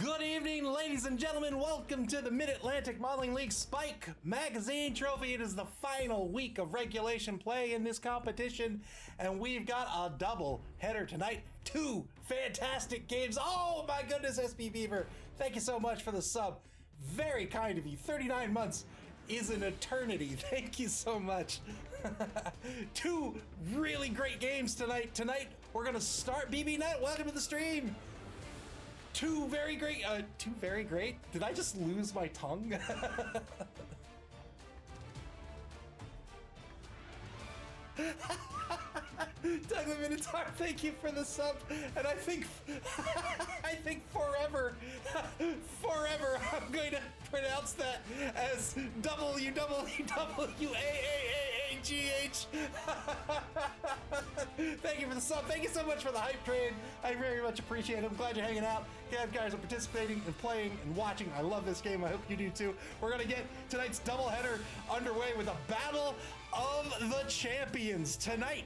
Good evening, ladies and gentlemen. Welcome to the Mid-Atlantic Modeling League Spike Magazine Trophy. It is the final week of regulation play in this competition, and we've got a double header tonight. Two fantastic games. Oh my goodness, SB Beaver. Thank you so much for the sub. Very kind of you. 39 months is an eternity. Thank you so much. Two really great games tonight. Tonight, we're going to start BB Nut. Welcome to the stream. Two very great. Did I just lose my tongue? Doug the Minotaur, thank you for the sub. And I think forever I'm going to pronounce that as WWWAAAGH. Thank you for the sub. Thank you so much for the hype train. I very much appreciate it. I'm glad you're hanging out. Glad guys are participating and playing and watching. I love this game. I hope you do too. We're going to get tonight's doubleheader underway with a battle of the champions. Tonight,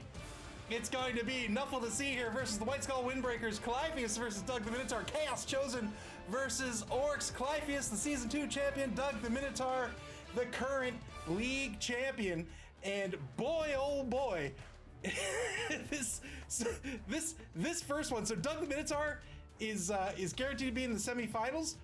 it's going to be Nuffle the Sea here versus the White Skull Windbreakers, Clypheus versus Doug the Minotaur, Chaos Chosen versus Orcs, Clypheus the Season 2 champion, Doug the Minotaur the current league champion, and boy oh boy, this first one. So Doug the Minotaur is guaranteed to be in the semifinals,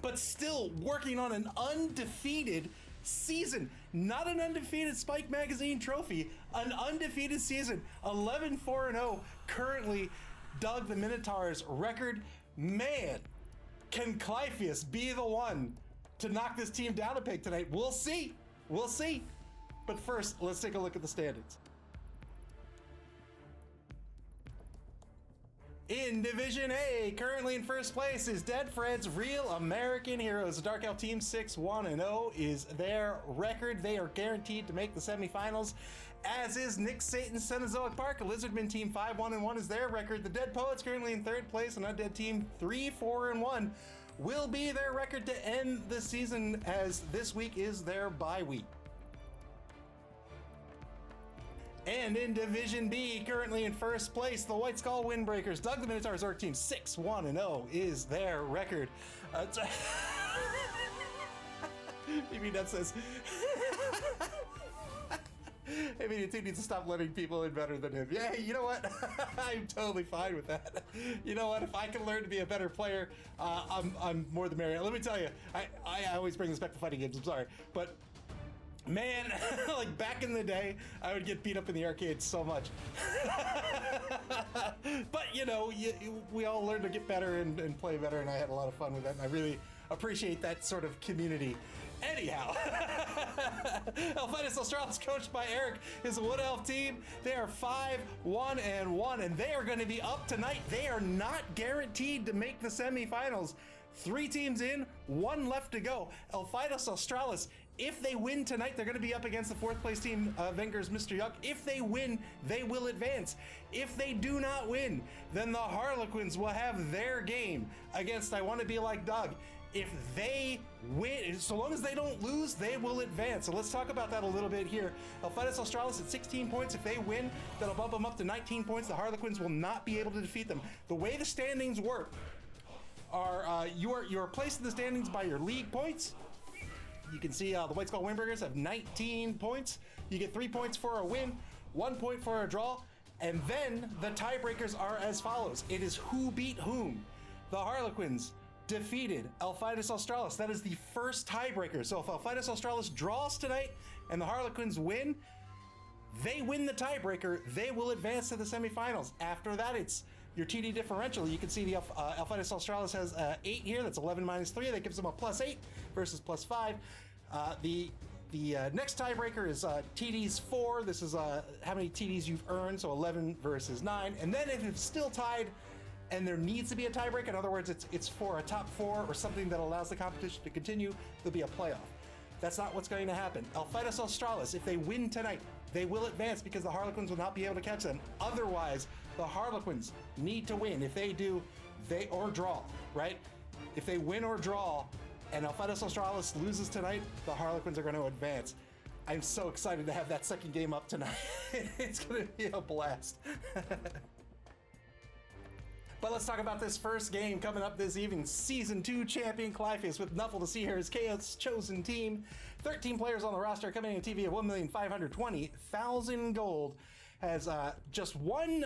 but still working on an undefeated season, not an undefeated Spike Magazine trophy, an undefeated season, 11-4-0 currently Doug the Minotaur's record. Man, can Clypheus be the one to knock this team down a peg tonight? We'll see. But first, let's take a look at the standings. In Division A, currently in first place is Dead Fred's Real American Heroes. The Dark Elf team 6-1-0 is their record. They are guaranteed to make the semifinals, as is Nick Satan's Cenozoic Park. Lizardman team 5-1-1 is their record. The Dead Poets currently in third place, and Undead team 3-4-1 will be their record to end the season, as this week is their bye week. And in Division B, currently in first place, the White Skull Windbreakers. Doug the Minotaur's Orc team 6-1-0 is their record. Maybe that says, maybe the team needs to stop letting people in better than him. Yeah, you know what? I'm totally fine with that. You know what? If I can learn to be a better player, I'm more the merrier. Let me tell you, I always bring this back to fighting games. I'm sorry, but man, like back in the day, I would get beat up in the arcade so much. But you know, we all learn to get better and play better, and I had a lot of fun with that, and I really appreciate that sort of community. Anyhow, Alphitus Australis, coached by Eric, is a Wood Elf team. They are 5-1-1, and they are going to be up tonight. They are not guaranteed to make the semifinals. 3 teams in, 1 left to go. Alphitus Australis, if they win tonight, they're going to be up against the 4th place team, Venger's Mr. Yuck. If they win, they will advance. If they do not win, then the Harlequins will have their game against I Want to Be Like Doug. If they win, so long as they don't lose, they will advance. So let's talk about that a little bit here. Alphitus Australis at 16 points. If they win, that'll bump them up to 19 points. The Harlequins will not be able to defeat them. The way the standings work are you are placed in the standings by your league points. You can see the White Skull Windbreakers have 19 points. You get 3 points for a win, 1 point for a draw, and then the tiebreakers are as follows. It is who beat whom. The Harlequins defeated Alphitus Australis. That is the first tiebreaker. So if Alphitus Australis draws tonight and the Harlequins win, they win the tiebreaker, they will advance to the semifinals. After that, it's your TD differential. You can see the Alphitus Australis has 8 here. That's 11 minus 3. That gives them a +8 versus +5. The next tiebreaker is TD's 4. This is how many TDs you've earned, so 11 versus 9. And then if it's still tied and there needs to be a tiebreak, in other words, it's for a top 4 or something that allows the competition to continue, there'll be a playoff. That's not what's going to happen. Alphitus Australis, if they win tonight, they will advance because the Harlequins will not be able to catch them. Otherwise, the Harlequins need to win. If they do, or draw, right? If they win or draw and Alphitus Australis loses tonight, the Harlequins are going to advance. I'm so excited to have that second game up tonight. It's going to be a blast. But let's talk about this first game coming up this evening. Season 2 champion Clyface with Nuffle to see here as Chaos chosen team. 13 players on the roster, coming in a TV of 1,520,000 gold. Has just one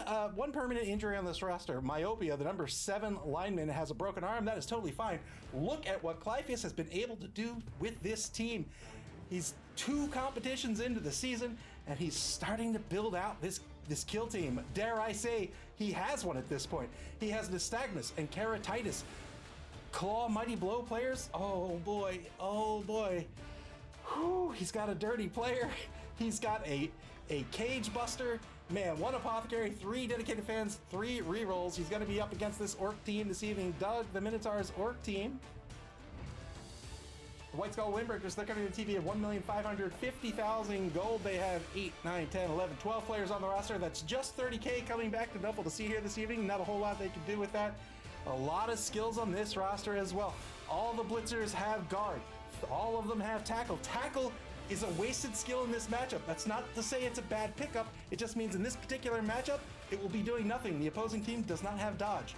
permanent injury on this roster. Myopia, the number 7 lineman, has a broken arm. That is totally fine. Look at what Clyface has been able to do with this team. He's 2 competitions into the season, and he's starting to build out this kill team. Dare I say, he has one at this point. He has Nystagmus and Keratitis. Claw Mighty Blow players. Oh boy, oh boy. Whew, he's got a dirty player. He's got a Cage Buster. Man, 1 Apothecary, 3 dedicated fans, 3 rerolls. He's going to be up against this Orc team this evening. Doug, the Minotaur's Orc team. The White Skull Windbreakers, they're coming to a TV of 1,550,000 gold. They have 8, 9, 10, 11, 12 players on the roster. That's just 30K coming back to Nuffle to see here this evening. Not a whole lot they can do with that. A lot of skills on this roster as well. All the Blitzers have guard. All of them have tackle. Tackle is a wasted skill in this matchup. That's not to say it's a bad pickup. It just means in this particular matchup, it will be doing nothing. The opposing team does not have dodge.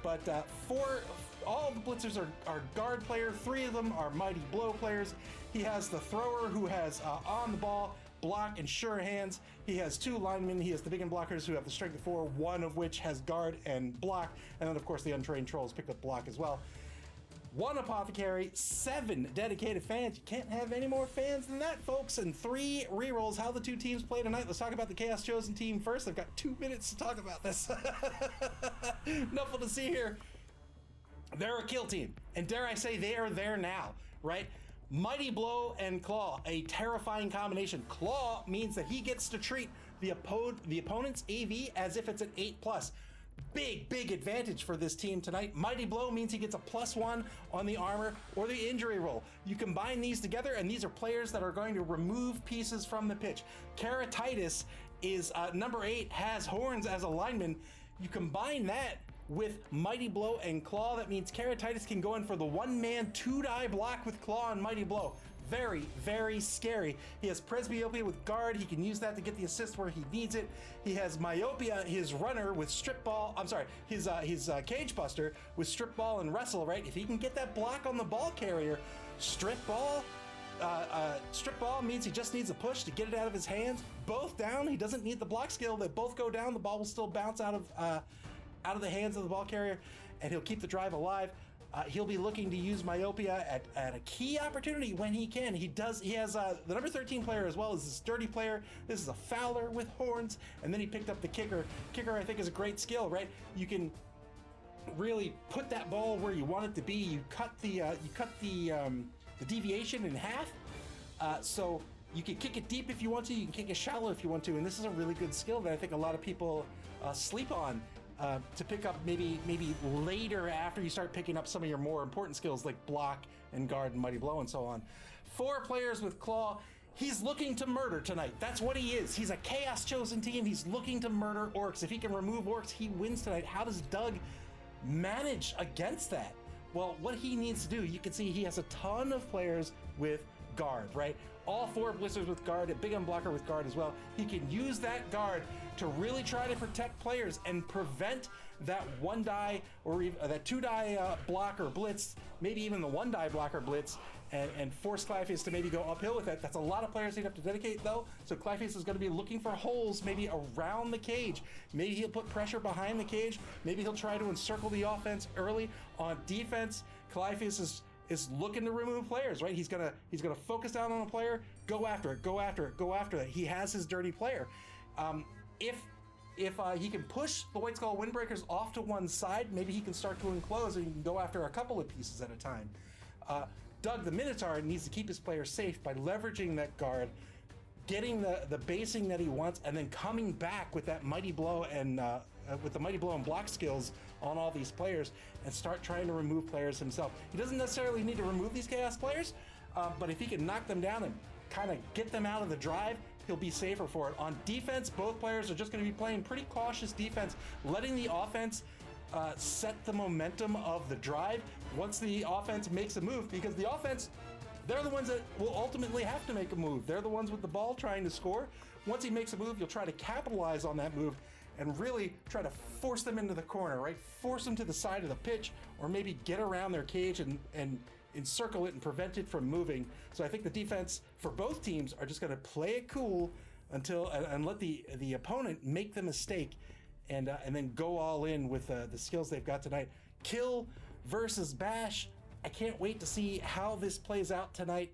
But all the Blitzers are guard players. 3 of them are Mighty Blow players. He has the thrower who has on the ball, block, and sure hands. He has 2 linemen. He has the big and blockers who have the strength of 4, 1 of which has guard and block. And then, of course, the untrained trolls pick up block as well. 1 Apothecary, 7 dedicated fans. You can't have any more fans than that, folks. And 3 rerolls. How the 2 teams play tonight. Let's talk about the Chaos Chosen team first. I've got 2 minutes to talk about this. Nuffle to see here. They're a kill team. And dare I say, they are there now, right? Mighty Blow and Claw, a terrifying combination. Claw means that he gets to treat the opponent's AV as if it's an 8+. Big advantage for this team tonight. Mighty Blow means he gets a +1 on the armor or the injury roll. You combine these together, and these are players that are going to remove pieces from the pitch. Keratitis is number 8, has horns as a lineman. You combine that with Mighty Blow and Claw, that means Keratitis can go in for the 1-man 2-die block with Claw and Mighty Blow. Very scary. He has Presbyopia with guard. He can use that to get the assist where he needs it. He has Myopia, his runner, with strip ball. I'm sorry, his Cage Buster with strip ball and wrestle, right? If he can get that block on the ball carrier, strip ball means he just needs a push to get it out of his hands. Both down. He doesn't need the block skill. They both go down. The ball will still bounce out of the hands of the ball carrier, and he'll keep the drive alive. He'll be looking to use Myopia at a key opportunity when he can. He has the number 13 player as well as this dirty player. This is a Fowler with horns, and then he picked up the kicker. Kicker, I think, is a great skill, right? You can really put that ball where you want it to be. You cut the deviation in half, so you can kick it deep if you want to. You can kick it shallow if you want to, and this is a really good skill that I think a lot of people sleep on. To pick up maybe later after you start picking up some of your more important skills like block and guard and Mighty Blow and so on. 4 players with Claw. He's looking to murder tonight. That's what he is. He's a Chaos Chosen team. He's looking to murder orcs. If he can remove orcs, he wins tonight. How does Doug manage against that? Well, what he needs to do, you can see he has a ton of players with guard, right? All 4 Blitzers with guard, a big unblocker with guard as well. He can use that guard to really try to protect players and prevent that 1-die or that 2-die block or blitz, maybe even the 1-die block or blitz, and force Clyface to maybe go uphill with it. That's a lot of players he'd have to dedicate though, so Clyface is going to be looking for holes maybe around the cage. Maybe he'll put pressure behind the cage. Maybe he'll try to encircle the offense early. On defense, Clyface is looking to remove players, right? He's gonna focus down on a player, go after it. He has his dirty player. If he can push the White Skull Windbreakers off to one side, maybe he can start to enclose and he can go after a couple of pieces at a time. Doug the Minotaur needs to keep his players safe by leveraging that guard, getting the basing that he wants, and then coming back with that Mighty Blow and with the Mighty Blow and block skills on all these players and start trying to remove players himself. He doesn't necessarily need to remove these Chaos players, but if he can knock them down and kind of get them out of the drive, he'll be safer for it. On defense, both players are just going to be playing pretty cautious defense, letting the offense set the momentum of the drive once the offense makes a move, because the offense, they're the ones that will ultimately have to make a move. They're the ones with the ball trying to score. Once he makes a move, you'll try to capitalize on that move and really try to force them into the corner, right? Force them to the side of the pitch, or maybe get around their cage and encircle it and prevent it from moving. So I think the defense for both teams are just going to play it cool until and let the opponent make the mistake, and then go all in with the skills they've got tonight. Kill versus Bash. I can't wait to see how this plays out tonight.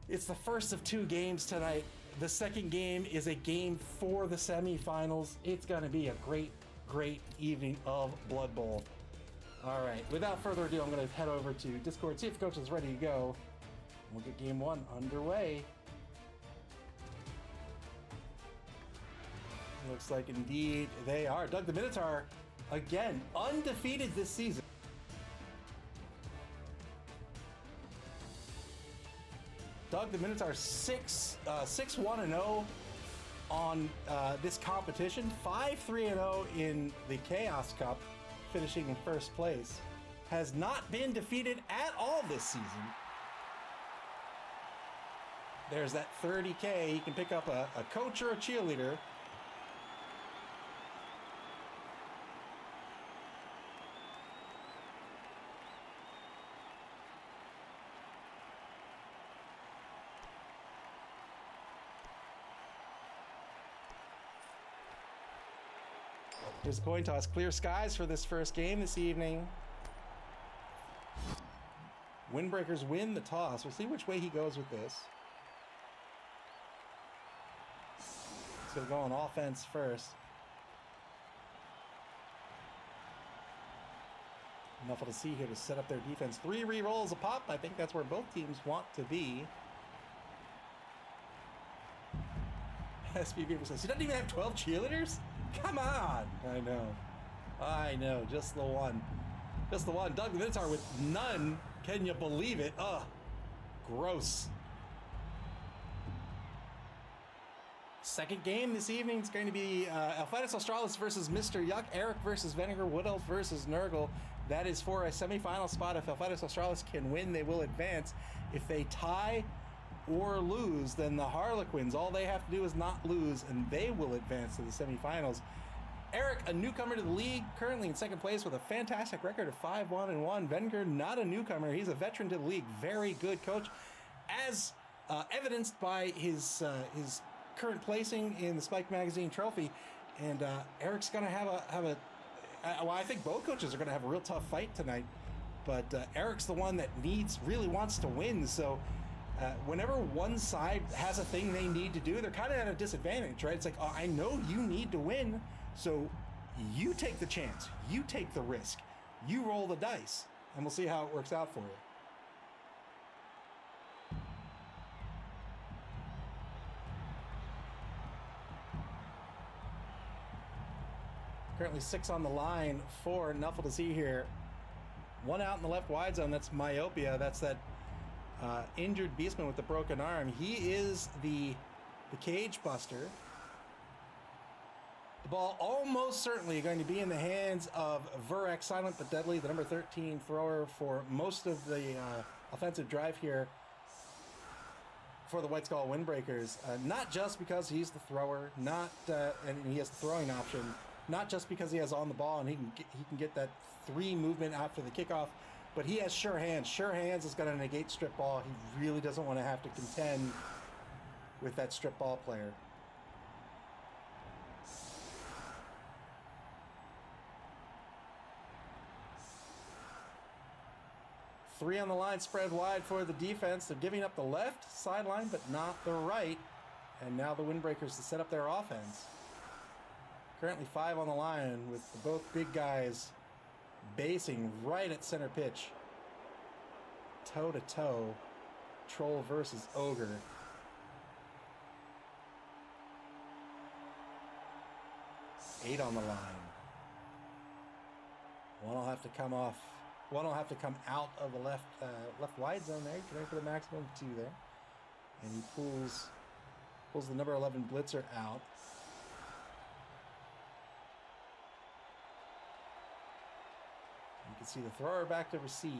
It's the first of 2 games tonight. The second game is a game for the semifinals. It's going to be a great evening of Blood Bowl. All right, without further ado, I'm going to head over to Discord, see if the coach is ready to go. We'll get game 1 underway. Looks like indeed they are. Doug the Minotaur, again, undefeated this season. Doug the Minotaur 6-1-0 on this competition, 5-3-0 in the Chaos Cup, finishing in first place. Has not been defeated at all this season. There's that 30K. He can pick up a coach or a cheerleader. Here's a coin toss. Clear skies for this first game this evening. Windbreakers win the toss. We'll see which way he goes with this. He's going to go on offense first. Nuffle to see here to set up their defense. 3 re-rolls a pop. I think that's where both teams want to be. SPV says, he doesn't even have 12 cheerleaders? Come on! I know, just the one. Just the one. Doug the Minotaur with none. Can you believe it? Ugh. Gross. Second game this evening is going to be Alphitis Australis versus Mr. Yuck, Eric versus Vinegar, Wood Elf versus Nurgle. That is for a semifinal spot. If Alphitis Australis can win, they will advance. If they tie or lose, then the Harlequins, all they have to do is not lose, and they will advance to the semifinals. Eric, a newcomer to the league, currently in second place with a fantastic record of 5-1-1. Venger, not a newcomer. He's a veteran to the league. Very good coach, as evidenced by his current placing in the Spike Magazine trophy. And Eric's going to have a well, I think both coaches are going to have a real tough fight tonight. But Eric's the one that really wants to win. So whenever one side has a thing they need to do, they're kind of at a disadvantage, right? It's like, oh, I know you need to win, so you take the chance, you take the risk, you roll the dice, and we'll see how it works out for you. Currently 6 on the line for Nuffle to see here. 1 out in the left wide zone. That's Myopia. That's that injured beastman with the broken arm. He is the cage buster. The ball almost certainly going to be in the hands of Vurak, silent but deadly, the number 13 thrower for most of the offensive drive here for the White Skull Windbreakers. Not just because he's the thrower, and he has the throwing option, not just because he has on the ball and he can get that 3 movement after the kickoff, but he has sure hands. Sure hands is going to negate strip ball. He really doesn't want to have to contend with that strip ball player. Three on the line, spread wide for the defense. They're giving up the left sideline, but not the right. And now the Windbreakers to set up their offense. Currently 5 on the line with both big guys basing right at center pitch. Toe to toe. Troll versus Ogre. Eight on the line. One will have to come off. One will have to come out of the left wide zone there. Going for the maximum of 2 there. And he pulls the number 11 blitzer out. You can see the thrower back to receive.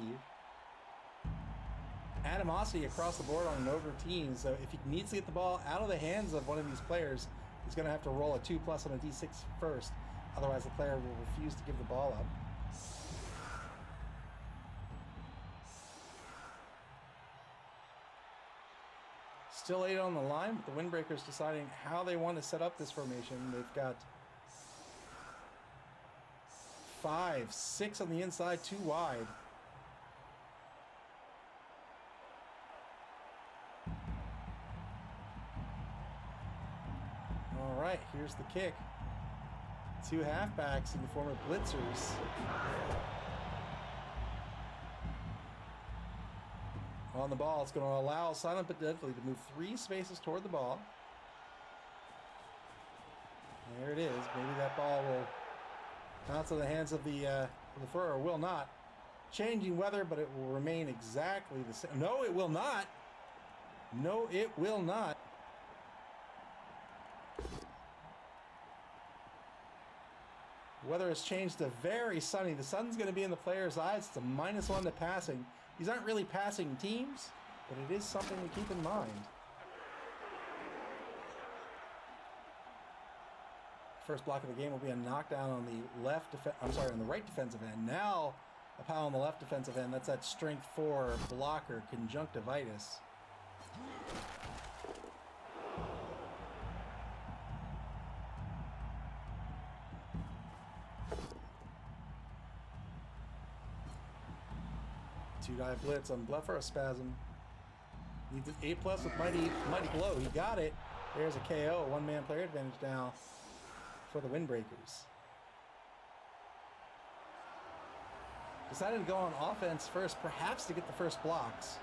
Animosity across the board on an Ogre team. So if he needs to get the ball out of the hands of one of these players, He's going to have to roll a 2+ on a d6 first. Otherwise, the player will refuse to give the ball up. Still 8 on the line, but the Windbreakers deciding how they want to set up this formation. They've got 5, 6 on the inside, 2 wide. All right, here's the kick. 2 halfbacks in the form of blitzers. On the ball, it's going to allow Silent but Deadly to move 3 spaces toward the ball. There it is. Maybe that ball will bounce in the hands of the thrower. Will not. Changing weather, but it will remain exactly the same. No, it will not. No, it will not. Weather has changed to very sunny. The sun's going to be in the player's eyes. It's a -1 to passing. These aren't really passing teams, but it is something to keep in mind. First block of the game will be a knockdown on the on the right defensive end. Now a pile on the left defensive end. That's that strength 4 blocker, conjunctivitis. Two-die blitz on Blepharospasm. Needs an A+ with Mighty Blow. He got it. There's a KO. One-man player advantage now for the Windbreakers. Decided to go on offense first, perhaps to get the first blocks.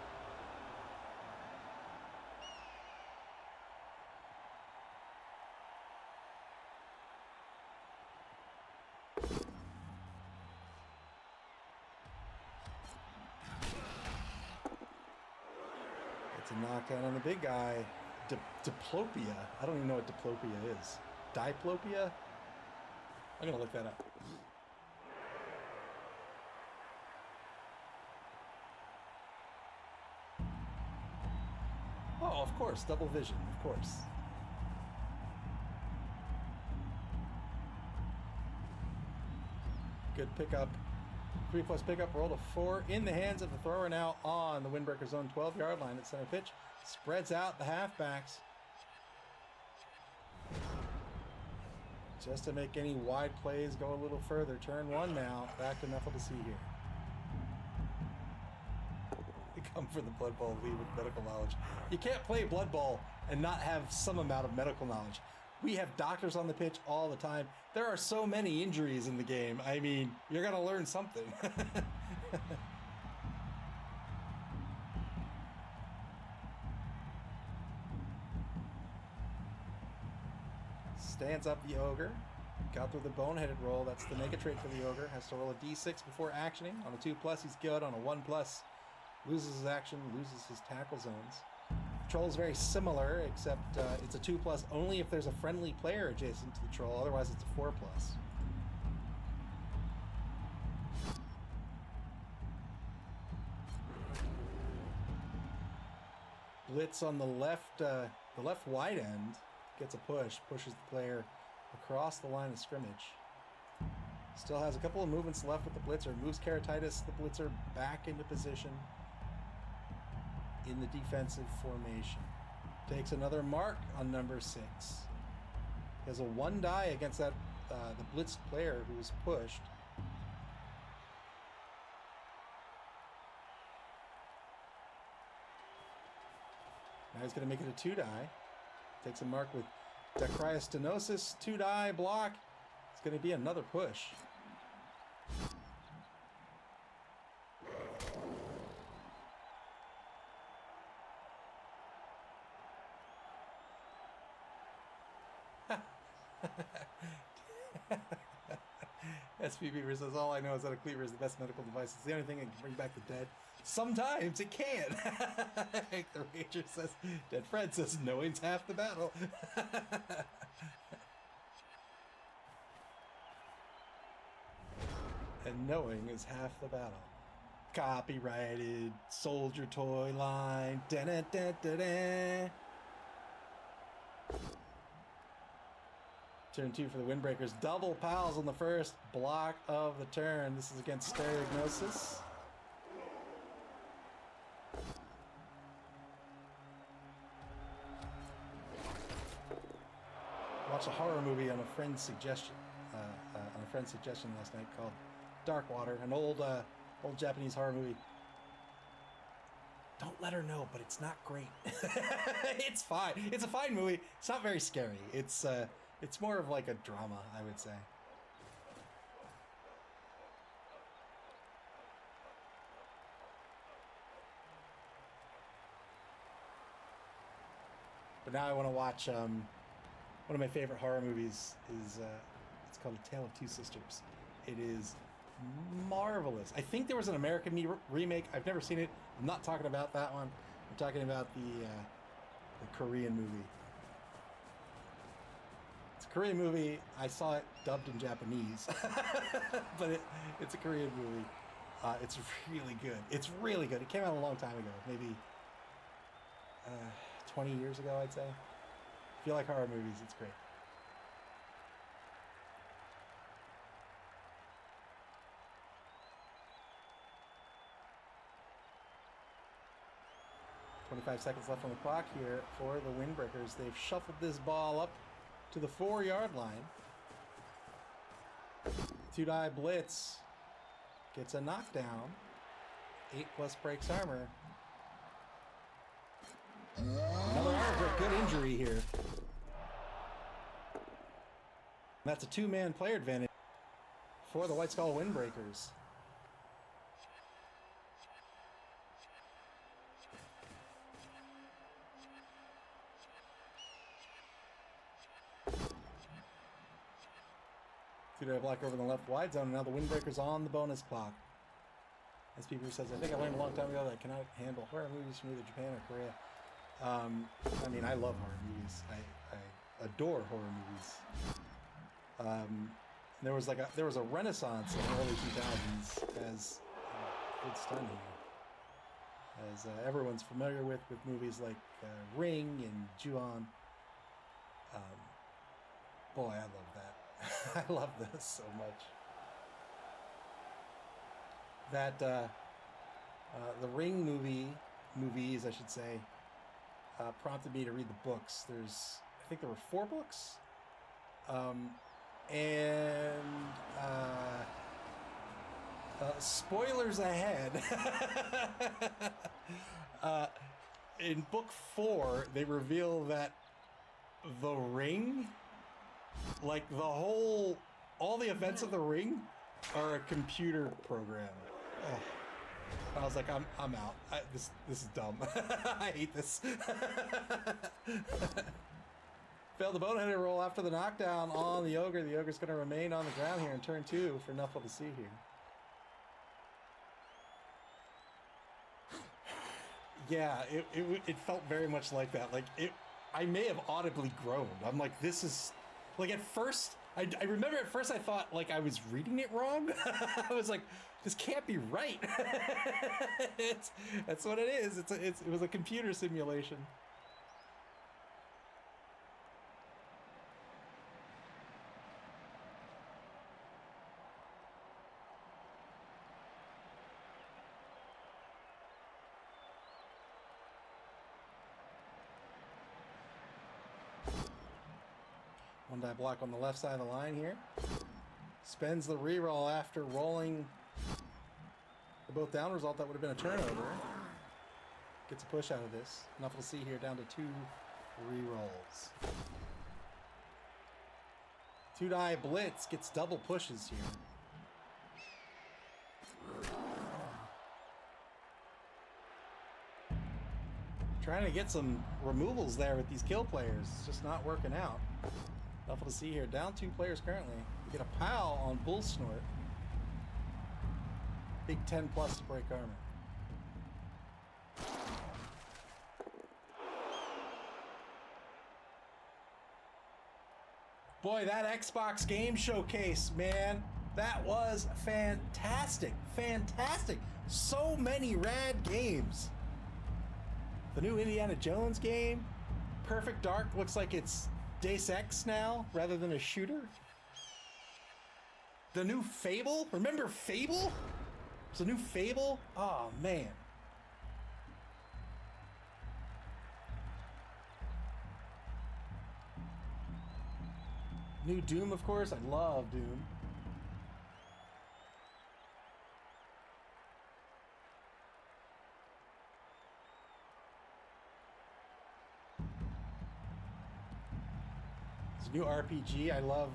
It's a knockdown on the big guy. Diplopia. I don't even know what diplopia is. Diplopia? I'm going to look that up. Oh, of course. Double vision. Of course. Good pickup. 3+ pickup. Rolled a 4 in the hands of the thrower now on the Windbreakers' own 12-yard line at center pitch. Spreads out the halfbacks. Just to make any wide plays go a little further. Turn 1 now. Back to Nuffle to see here. We come for the Blood Bowl, lead with medical knowledge. You can't play Blood Bowl and not have some amount of medical knowledge. We have doctors on the pitch all the time. There are so many injuries in the game. I mean, you're going to learn something. Stands up the Ogre. Got through the boneheaded roll. That's the mega trait for the Ogre. Has to roll a d6 before actioning. On a 2+, he's good. On a 1+, loses his action, loses his tackle zones. Troll is very similar, except it's a 2+ only if there's a friendly player adjacent to the troll. Otherwise, it's a 4+. Blitz on the left wide end. Gets a push, pushes the player across the line of scrimmage. Still has a couple of movements left with the blitzer. Moves Keratitis, the blitzer, back into position in the defensive formation. Takes another mark on number 6. He has a 1 die against that the blitzed player who was pushed. Now he's going to make it a 2 die. Takes a mark with Dacryostenosis, 2 die block. It's going to be another push. SPB says, all I know is that a cleaver is the best medical device. It's the only thing that can bring back the dead. Sometimes it can. The Ranger says, Dead Fred says, knowing's half the battle. And knowing is half the battle. Copyrighted soldier toy line. Da-da-da-da-da. Turn 2 for the Windbreakers. Double pals on the first block of the turn. This is against Stereognosis. Watched a horror movie on a friend's suggestion. Last night called Dark Water, an old Japanese horror movie. Don't let her know, but it's not great. It's fine. It's a fine movie. It's not very scary. It's more of like a drama, I would say. But now I want to watch one of my favorite horror movies is it's called A Tale of Two Sisters. It is marvelous. I think there was an American remake. I've never seen it. I'm not talking about that one. I'm talking about the Korean movie. It's a Korean movie. I saw it dubbed in Japanese, but it's a Korean movie. It's really good. It's really good. It came out a long time ago, maybe 20 years ago, I'd say. If you like horror movies, it's great. .25 seconds left on the clock here for the Windbreakers. They've shuffled this ball up to the 4-yard line. 2-die blitz gets a knockdown. 8+ breaks armor. Another armor break, good injury here. That's a 2-man player advantage for the White Skull Windbreakers. Two-day block over the left wide zone, and now the Windbreakers on the bonus clock. As people says, I think I learned a long time ago that I cannot handle horror movies from either Japan or Korea. I mean, I love horror movies. I adore horror movies. There was a renaissance in the early 2000s as good stun here, as everyone's familiar with movies like Ring and Ju-on. Boy, I love that. I love this so much. That the Ring movies, I should say, prompted me to read the books. I think there were 4 books, and spoilers ahead. In book 4, they reveal that the Ring, like all the events of the Ring, are a computer program. Ugh. I was like, I'm out. This is dumb. I hate this. Failed the boneheader roll after the knockdown on the Ogre. The Ogre's going to remain on the ground here in turn 2 for Nuffle to see here. Yeah, it felt very much like that. Like I may have audibly groaned. I'm like, this is like, at first. I remember at first I thought like I was reading it wrong. I was like, this can't be right. That's what it is. It was a computer simulation. One die block on the left side of the line here. Spends the reroll after rolling the both down result. That would have been a turnover. Gets a push out of this. Nuffle to see here, down to 2 rerolls. 2-die blitz gets double pushes here. Trying to get some removals there with these kill players. It's just not working out. Nuffle to see here, down 2 players currently. We get a POW on Bull Snort. Big 10+ to break armor. Boy, that Xbox game showcase, man, that was fantastic. Fantastic. So many rad games. The new Indiana Jones game, Perfect Dark, looks like it's Deus Ex now rather than a shooter. The new Fable? Remember Fable? There's a new Fable? Oh, man. New Doom, of course. I love Doom. There's a new RPG. I love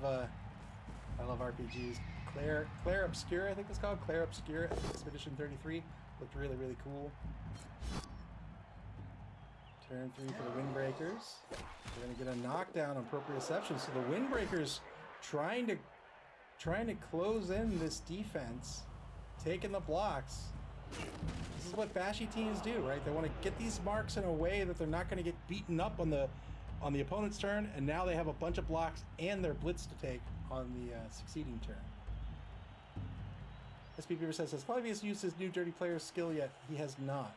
RPGs. Claire Obscure, I think it's called. Claire Obscure Expedition 33. Looked really, really cool. Turn 3 for the Windbreakers. We're going to get a knockdown on proprioception. So the Windbreakers trying to close in this defense, taking the blocks. This is what bashy teams do, right? They want to get these marks in a way that they're not going to get beaten up on the opponent's turn, and now they have a bunch of blocks and their blitz to take on the succeeding turn. SP Beaver says, has Polybius used his new Dirty Player skill yet? He has not.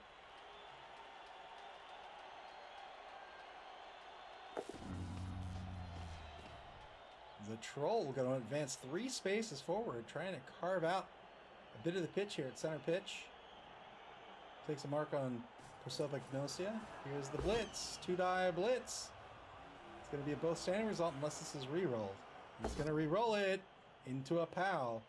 The Troll going to advance 3 spaces forward, trying to carve out a bit of the pitch here at center pitch. Takes a mark on Prosopic Gnosia. Here's the blitz. 2-die blitz. It's going to be a both standing result unless this is re-rolled. He's going to re-roll it into a POW.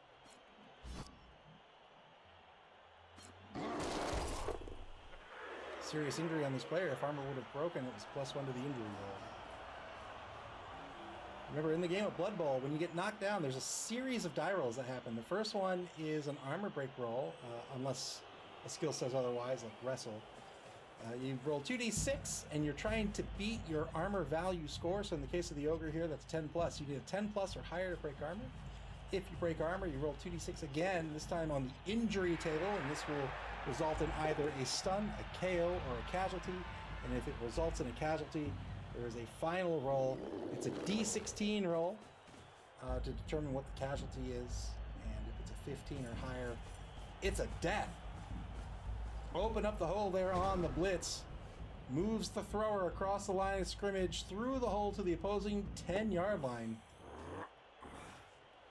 Serious injury on this player. If armor would have broken, it was +1 to the injury roll. Remember, in the game of Blood Bowl, when you get knocked down, there's a series of die rolls that happen. The first one is an armor break roll, unless a skill says otherwise, like wrestle. You roll 2d6, and you're trying to beat your armor value score. So in the case of the Ogre here, that's 10+. You need a 10+ or higher to break armor. If you break armor, you roll 2d6 again, this time on the injury table, and this will result in either a stun, a KO, or a casualty. And if it results in a casualty, there is a final roll. It's a d16 roll to determine what the casualty is. And if it's a 15 or higher, it's a death. Open up the hole there on the blitz. Moves the thrower across the line of scrimmage through the hole to the opposing 10-yard line.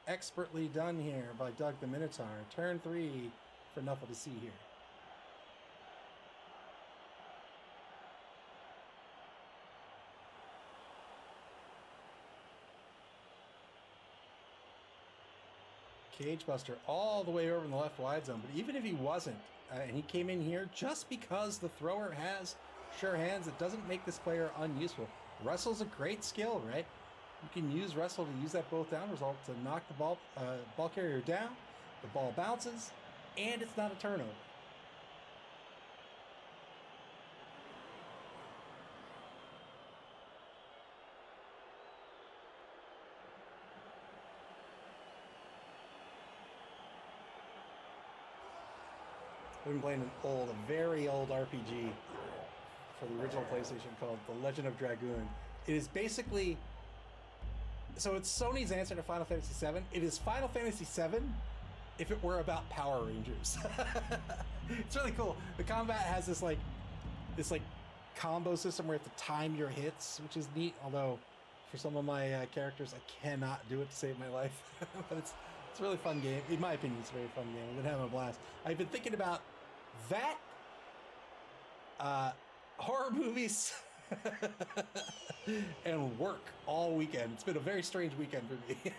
Expertly done here by Doug the Minotaur. Turn 3 for Nuffle to see here. Cage Buster all the way over in the left wide zone, but even if he wasn't, and he came in here just because the thrower has sure hands, it doesn't make this player unuseful. Wrestle's a great skill, right? You can use Wrestle to use that both down result to knock the ball carrier down, the ball bounces, and it's not a turnover. I've been playing a very old RPG for the original PlayStation called The Legend of Dragoon. It is basically, so it's Sony's answer to Final Fantasy VII. It is Final Fantasy VII if it were about Power Rangers. It's really cool. The combat has this combo system where you have to time your hits, which is neat. Although for some of my characters, I cannot do it to save my life. But it's a really fun game. In my opinion, it's a very fun game. I've been having a blast. I've been thinking about that, horror movies, and work all weekend. It's been a very strange weekend for me.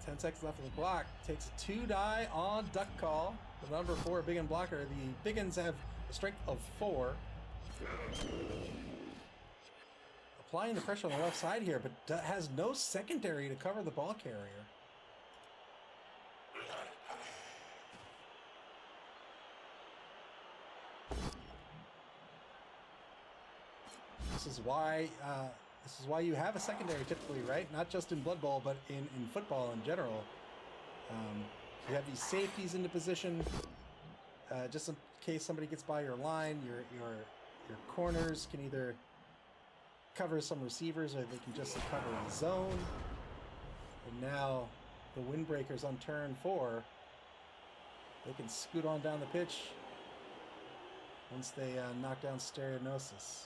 Ten seconds left on the clock. Takes a 2-die on duck call. The number 4 Biggin blocker. The Biggins have a strength of 4. Applying the pressure on the left side here, but has no secondary to cover the ball carrier. This is why you have a secondary typically, right? Not just in Blood Bowl, but in football in general. You have these safeties into position, just in case somebody gets by your line. Your corners can either cover some receivers, or they can just cover the zone. And now the Windbreakers on turn 4, they can scoot on down the pitch once they knock down Stereognosis.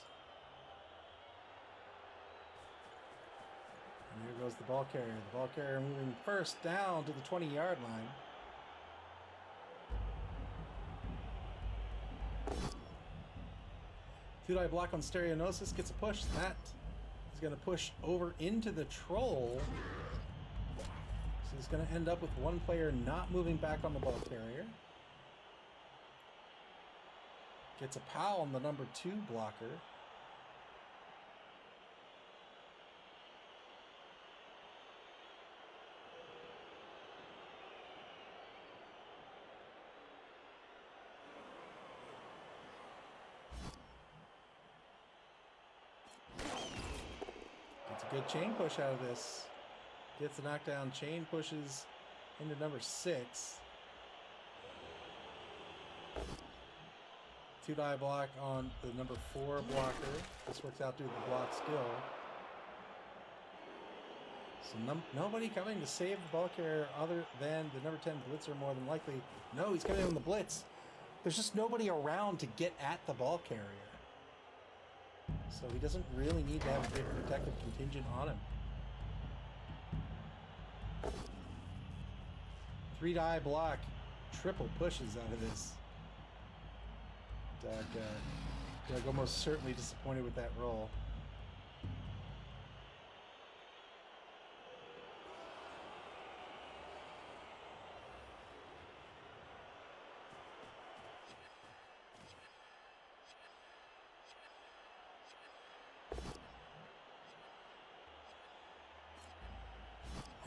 And there goes the ball carrier. The ball carrier moving first down to the 20-yard line. Two-die block on Stereognosis gets a push. That is going to push over into the Troll. So he's going to end up with one player not moving back on the ball carrier. Gets a POW on the number 2 blocker. Good chain push out of this. Gets the knockdown. Chain pushes into number 6. 2-die block on the number 4 blocker. This works out due to the block skill. So nobody coming to save the ball carrier other than the number 10 blitzer more than likely. No, he's coming in on the blitz. There's just nobody around to get at the ball carrier. So he doesn't really need to have a big protective contingent on him. 3-die block. Triple pushes out of this. Doug almost certainly disappointed with that roll.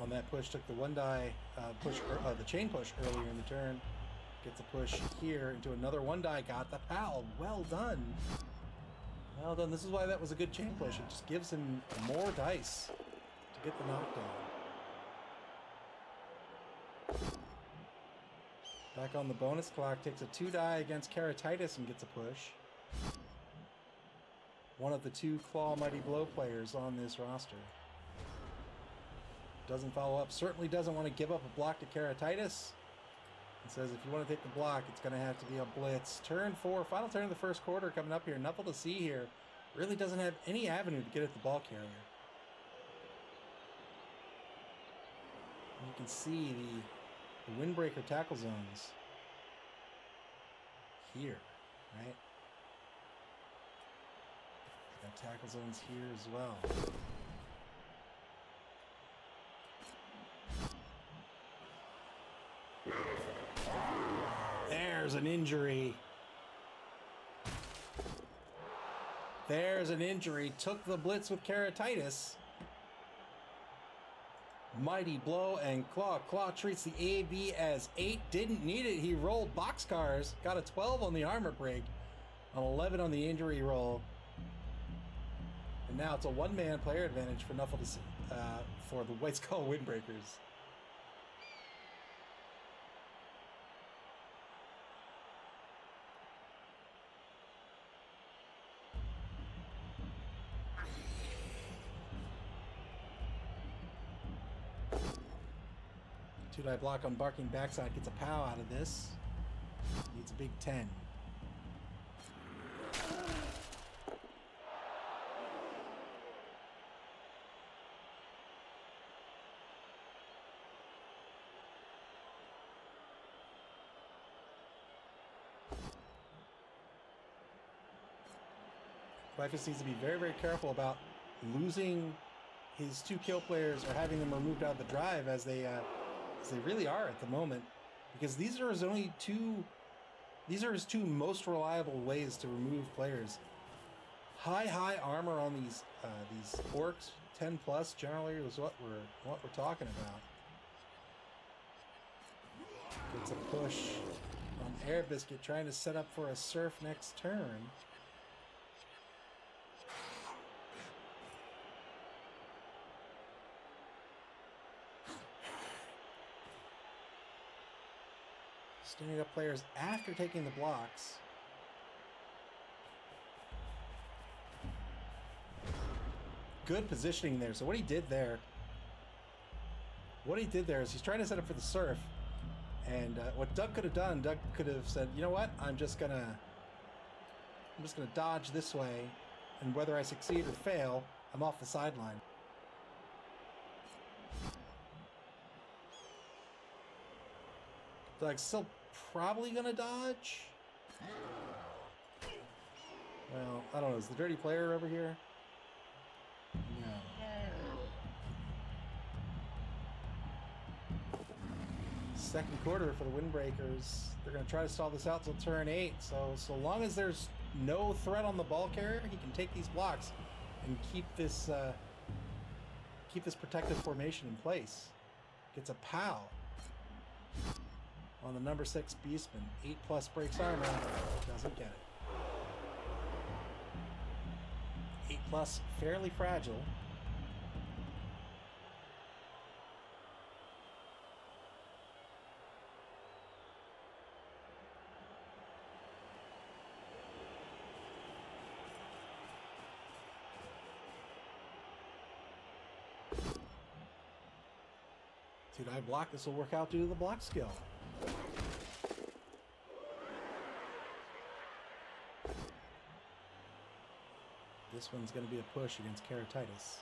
On that push, took the 1-die push, the chain push earlier in the turn. Gets a push here into another 1-die. Got the POW. Well done. Well done. This is why that was a good chain push. It just gives him more dice to get the knockdown. Back on the bonus clock. Takes a 2-die against Keratitis and gets a push. One of the 2 Claw Mighty Blow players on this roster. Doesn't follow up. Certainly doesn't want to give up a block to Keratitis. It says if you want to take the block, it's going to have to be a blitz. Turn 4, final turn of the first quarter coming up here. Nuffle to see here. Really doesn't have any avenue to get at the ball carrier. And you can see the Windbreaker tackle zones here, right? Got tackle zones here as well. There's an injury. There's an injury. Took the blitz with Keratitis. Mighty Blow and Claw. Claw treats the AV as 8. Didn't need it. He rolled boxcars. Got a 12 on the armor break. An 11 on the injury roll. And now it's a one-man player advantage for Nuffle for the White Skull Windbreakers. Two-die block on Barking Backside gets a POW out of this. Needs a big 10. Bifus needs to be very, very careful about losing his 2 kill players or having them removed out of the drive as they really are at the moment, because these are his only 2. These are his 2 most reliable ways to remove players. High armor on these orcs, 10 plus generally is what we're talking about. Gets a push on Air Biscuit, trying to set up for a surf next turn. Standing up players after taking the blocks. Good positioning there. So what he did there What he did there is he's trying to set up for the surf. And what Doug could have done, Doug could have said, you know what, I'm just gonna dodge this way, and whether I succeed or fail, I'm off the sideline. Doug's still probably gonna dodge. Well, I don't know. Is the dirty player over here? No. Second quarter for the Windbreakers. They're going to try to stall this out till turn 8. So long as there's no threat on the ball carrier, he can take these blocks and keep this protective formation in place. Gets a POW on the number 6 Beastman. 8+ breaks armor. Doesn't get it. 8+, fairly fragile. Two-die block. This will work out due to the block skill. This one's going to be a push against Keratitis.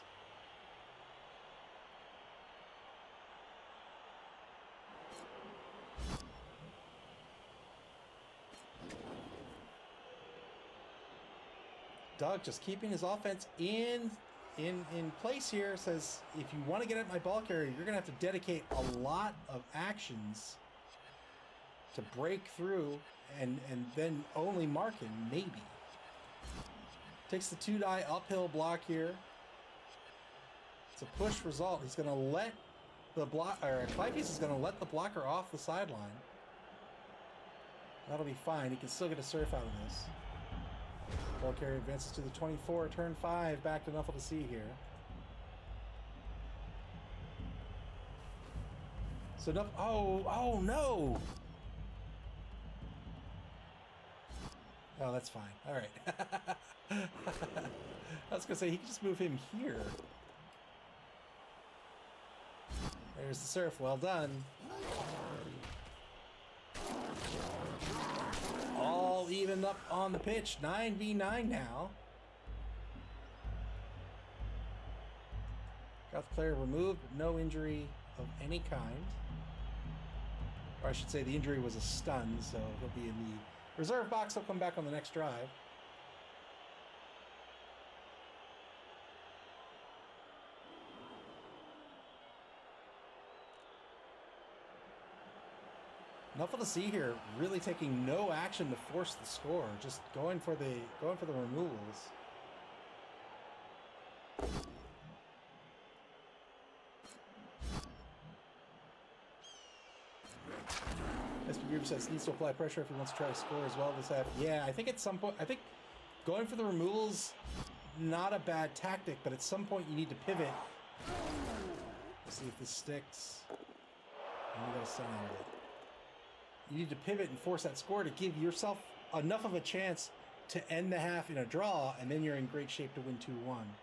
Doug just keeping his offense in place here. Says if you want to get at my ball carrier, you're going to have to dedicate a lot of actions to break through and then only mark him, maybe. Takes the 2-die uphill block here. It's a push result. He's going to let the block, or Clypeus is going to let the blocker off the sideline. That'll be fine. He can still get a surf out of this. Ball carrier advances to the 24, turn 5, back to Nuffle to see here. So Nuffle, oh no! Oh, that's fine. All right. I was gonna say he can just move him here. There's the surf. Well done. All evened up on the pitch. 9v9 now. Got the player removed, but no injury of any kind. Or I should say the injury was a stun, so he'll be in the reserve box. He'll come back on the next drive. Nuffle to see here, really taking no action to force the score, just going for the removals. SP Group says needs to apply pressure if he wants to try to score as well this half. Yeah, I think at some point, I think going for the removals, not a bad tactic, but at some point you need to pivot. Let's see if this sticks. And we got a stun out of it. You need to pivot and force that score to give yourself enough of a chance to end the half in a draw, and then you're in great shape to win 2-1.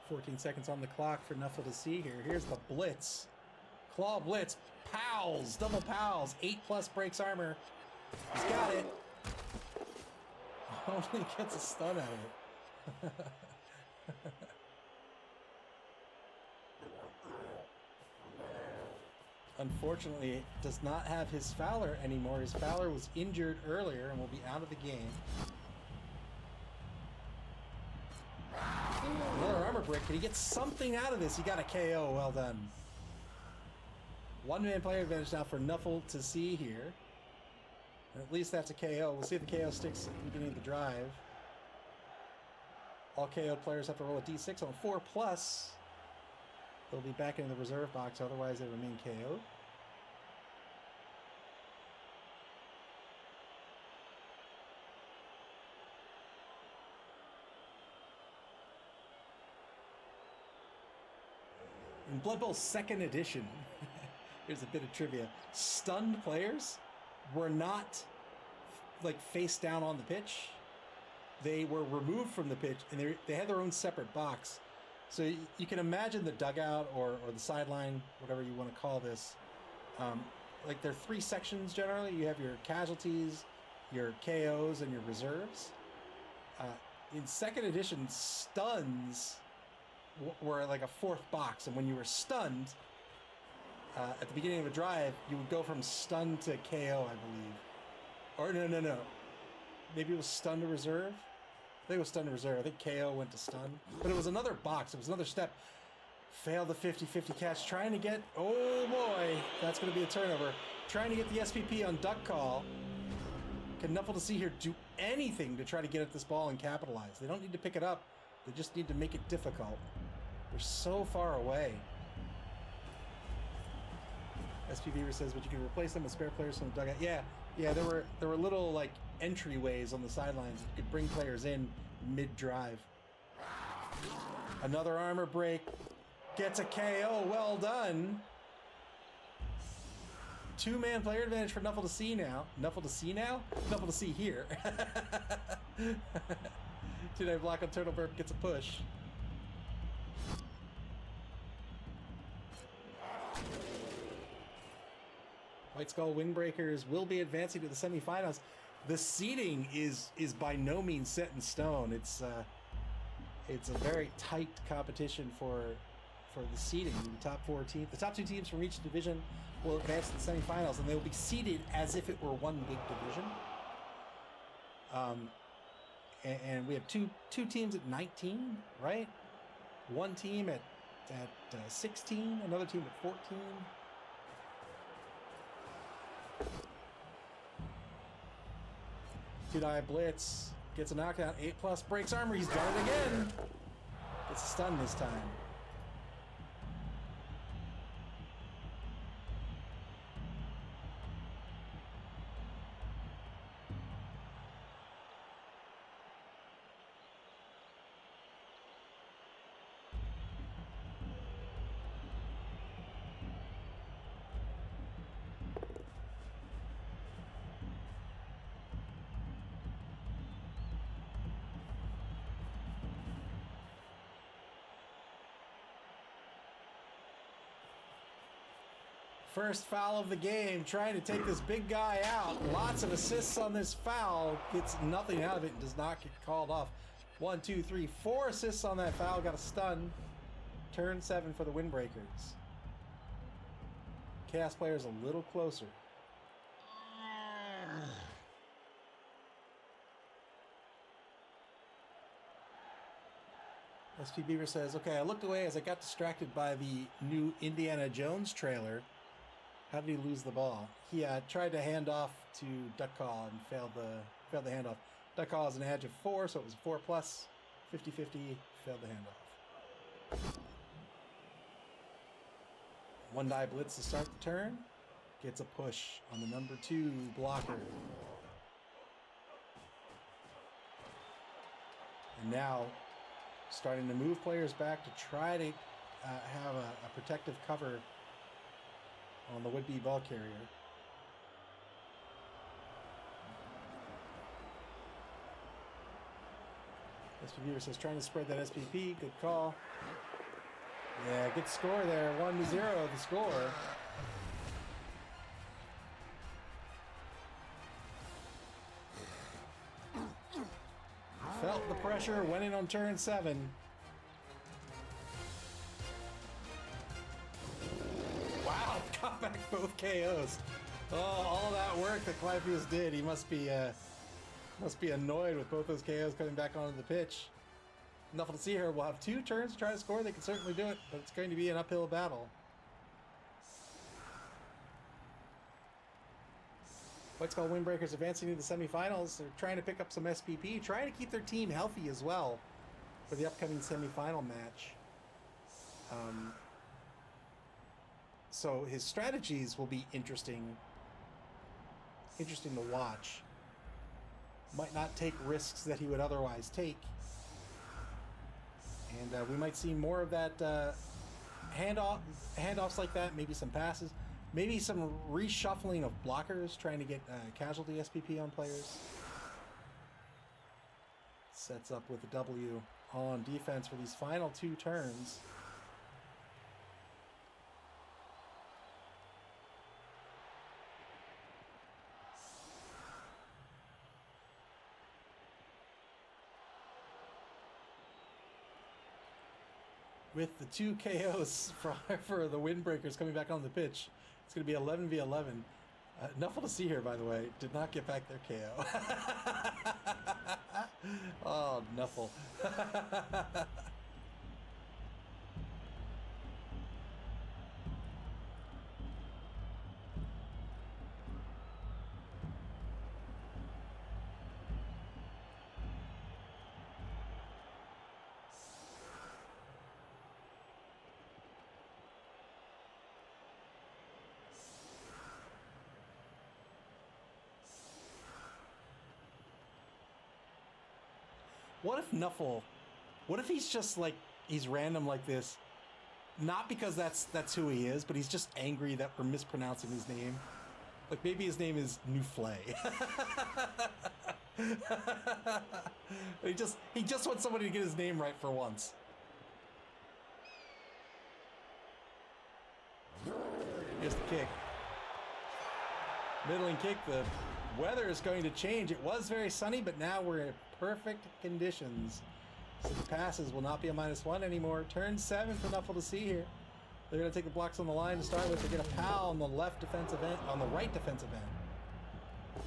"14 seconds on the clock for Nuffle to see here. Here's the blitz. Claw blitz. Pals. Double pals. 8+ breaks armor. He's got it. Only gets a stun out of it. Unfortunately, does not have his Fowler anymore. His Fowler was injured earlier and will be out of the game. Another armor break. Can he get something out of this? He got a KO. Well done. One-man player advantage now for Nuffle to see here. At least that's a KO. We'll see if the KO sticks at the beginning of the drive. All KO players have to roll a d6 on 4+. They'll be back in the reserve box, otherwise they remain KO'd. In Blood Bowl 2nd edition, here's a bit of trivia. Stunned players were not like face down on the pitch. They were removed from the pitch, and they had their own separate box. So you can imagine the dugout or the sideline, whatever you want to call this. Like there are 3 sections generally. You have your casualties, your KOs, and your reserves. In 2nd edition, stuns were like a 4th box, and when you were stunned at the beginning of a drive, you would go from stun to KO, I believe. Or no. Maybe it was stun to reserve. I think it was stun to reserve. I think KO went to stun. But it was another box. It was another step. Failed the 50-50 catch. Trying to get... Oh, boy. That's going to be a turnover. Trying to get the SPP on duck call. Can Nuffle to see here do anything to try to get at this ball and capitalize? They don't need to pick it up. They just need to make it difficult. They're so far away. SP Beaver says, but you can replace them with spare players from the dugout. Yeah, there were little like entryways on the sidelines that you could bring players in mid-drive. Another armor break. Gets a KO. Well done. 2-man player advantage for Nuffle to see now. Nuffle to see now? Nuffle to see here. 2-9 block on Turtle Burp gets a push. White Skull Windbreakers will be advancing to the semifinals. The seeding is by no means set in stone. It's a very tight competition for the seeding. The top 4 teams, the top 2 teams from each division will advance to the semifinals, and they will be seeded as if it were one big division. And we have two teams at 19, right? One team at 16, another team at 14. Two-die blitz, gets a knockout, 8+, breaks armor, he's done it again. Gets a stun this time. First foul of the game, trying to take this big guy out. Lots of assists on this foul. Gets nothing out of it and does not get called off. 1, 2, 3, 4 assists on that foul. Got a stun. Turn 7 for the Windbreakers. Chaos player's a little closer. SP Beaver says, okay, I looked away as I got distracted by the new Indiana Jones trailer. How did he lose the ball? He tried to hand off to duck call and failed the handoff. Duck call has an edge of 4, so it was 4+, 50-50, failed the handoff. 1-die blitz to start the turn. Gets a push on the number 2 blocker. And now starting to move players back to try to have a protective cover on the would-be ball carrier. SPP says trying to spread that SPP. Good call. Yeah, good score there. 1-0 the score. Felt the pressure, went in on turn 7. Wow, got back both KOs. Oh, all that work that Clypeus did. He must be annoyed with both those KOs coming back onto the pitch. Nothing to see here. We'll have 2 turns to try to score. They can certainly do it, but it's going to be an uphill battle. White Skull Windbreakers advancing to the semifinals. They're trying to pick up some SPP, trying to keep their team healthy as well for the upcoming semifinal match. So his strategies will be interesting to watch. Might not take risks that he would otherwise take. And we might see more of that handoffs like that, maybe some passes, maybe some reshuffling of blockers, trying to get casualty SPP on players. Sets up with a W on defense for these final 2 turns. With the 2 KOs for the Windbreakers coming back on the pitch, it's going to be 11 v 11. Nuffle to see here, by the way, did not get back their KO. Oh, Nuffle. What if Nuffle, what if he's just like, he's random like this, not because that's who he is, but he's just angry that we're mispronouncing his name. Like maybe his name is Nuffle. he just wants somebody to get his name right for once. Here's the kick. Middling kick. The weather is going to change. It was very sunny, but now we're in perfect conditions. So the passes will not be a -1 anymore. Turn 7 for Nuffle to see here. They're going to take the blocks on the line to start with. They get a pal on the left defensive end, on the right defensive end.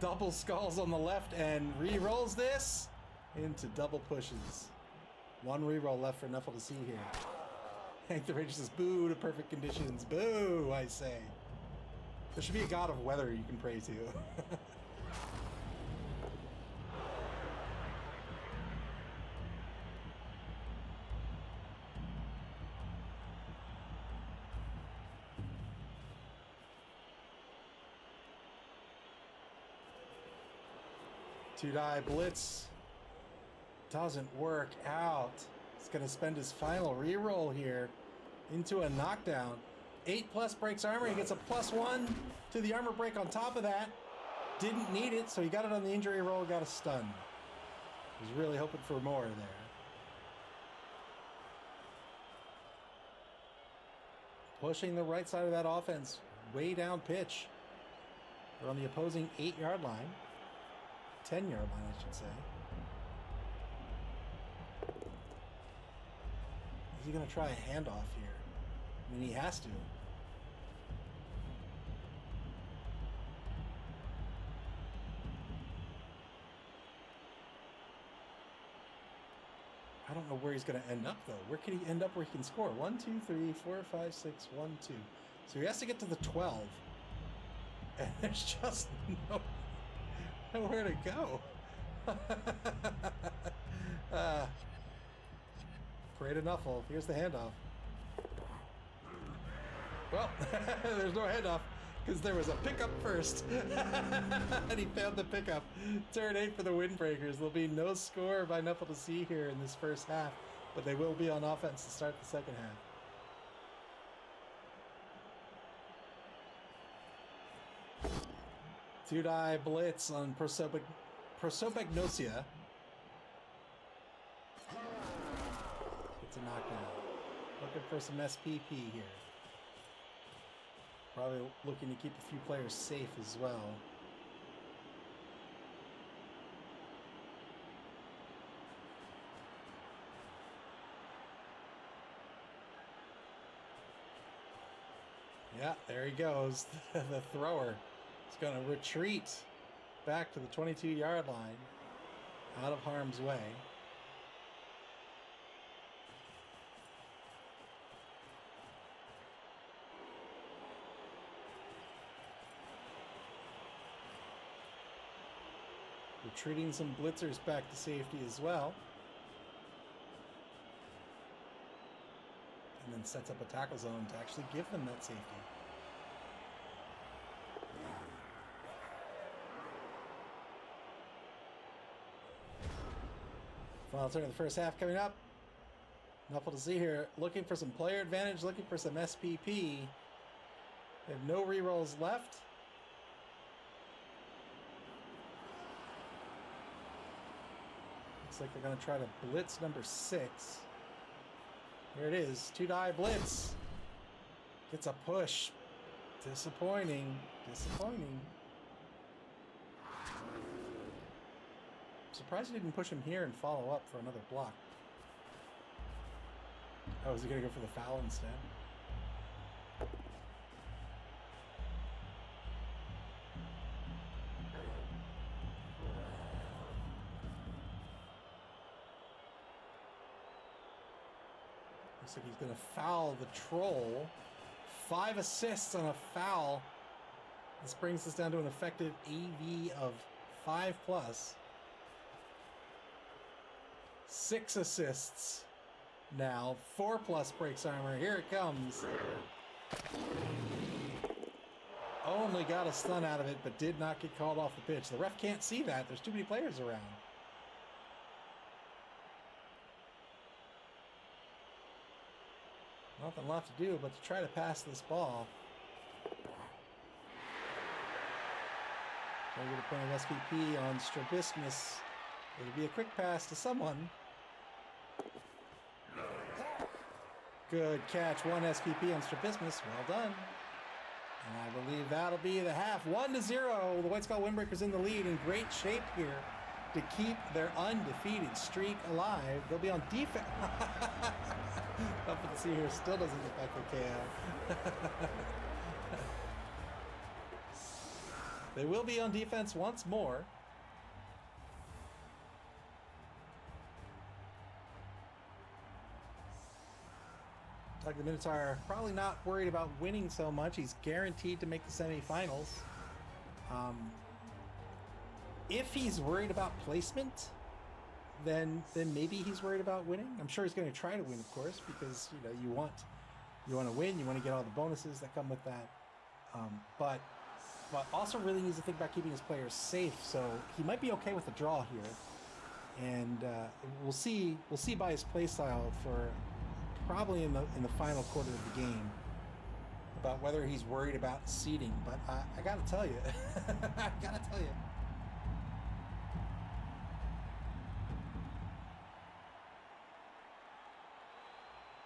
Double skulls on the left and re-rolls this into double pushes. 1 re-roll left for Nuffle to see here. Hank the Ranger says, boo to perfect conditions. Boo, I say. There should be a god of weather you can pray to. Two-die blitz doesn't work out. He's going to spend his final reroll here into a knockdown. 8+ breaks armor. He gets a +1 to the armor break on top of that. Didn't need it, so he got it on the injury roll, got a stun. Was really hoping for more there. Pushing the right side of that offense, way down pitch. They're on the opposing 8-yard line. 10-yard line, I should say. Is he going to try a handoff here? I mean, he has to. I don't know where he's going to end up, though. Where can he end up where he can score? 1, 2, 3, 4, 5, 6, 1, 2. So he has to get to the 12. And there's just nowhere to go. Pray to Nuffle. Here's the handoff. Well, there's no handoff because there was a pickup first. And he failed the pickup. Turn 8 for the Windbreakers. There'll be no score by Nuffle to see here in this first half, but they will be on offense to start the second half. Two-die blitz on Prosopagnosia. It's a knockdown. Looking for some SPP here. Probably looking to keep a few players safe as well. Yeah, there he goes. The thrower is going to retreat back to the 22-yard line, out of harm's way. Retreating some blitzers back to safety as well. And then sets up a tackle zone to actually give them that safety. Final turn of the first half coming up. Nuffle to see here, looking for some player advantage, looking for some SPP. They have no rerolls left. Looks like they're going to try to blitz number 6. Here it is, 2-die blitz. Gets a push. Disappointing. Disappointing. Surprised he didn't push him here and follow up for another block. Oh, is he going to go for the foul instead? Looks like he's going to foul the troll. 5 assists on a foul. This brings us down to an effective AV of 5+. 6 assists now. 4+ breaks armor. Here it comes. Only got a stun out of it, but did not get called off the pitch. The ref can't see that. There's too many players around. Nothing left to do but to try to pass this ball. Try to get a point of SPP on Strabismus. It'll be a quick pass to someone. Good catch. 1 SPP on Strabismus. Well done. And I believe that'll be the half. 1-0. The White Skull Windbreakers in the lead, in great shape here to keep their undefeated streak alive. They'll be on defense. Up to see here, still doesn't get back to KO. They will be on defense once more. Doug the Minotaur probably not worried about winning so much. He's guaranteed to make the semifinals. If he's worried about placement, then maybe he's worried about winning. I'm sure he's going to try to win, of course, because you want to win. You want to get all the bonuses that come with that. But also really needs to think about keeping his players safe. So he might be okay with a draw here, and we'll see by his play style for probably in the final quarter of the game about whether he's worried about seeding. But I gotta tell you,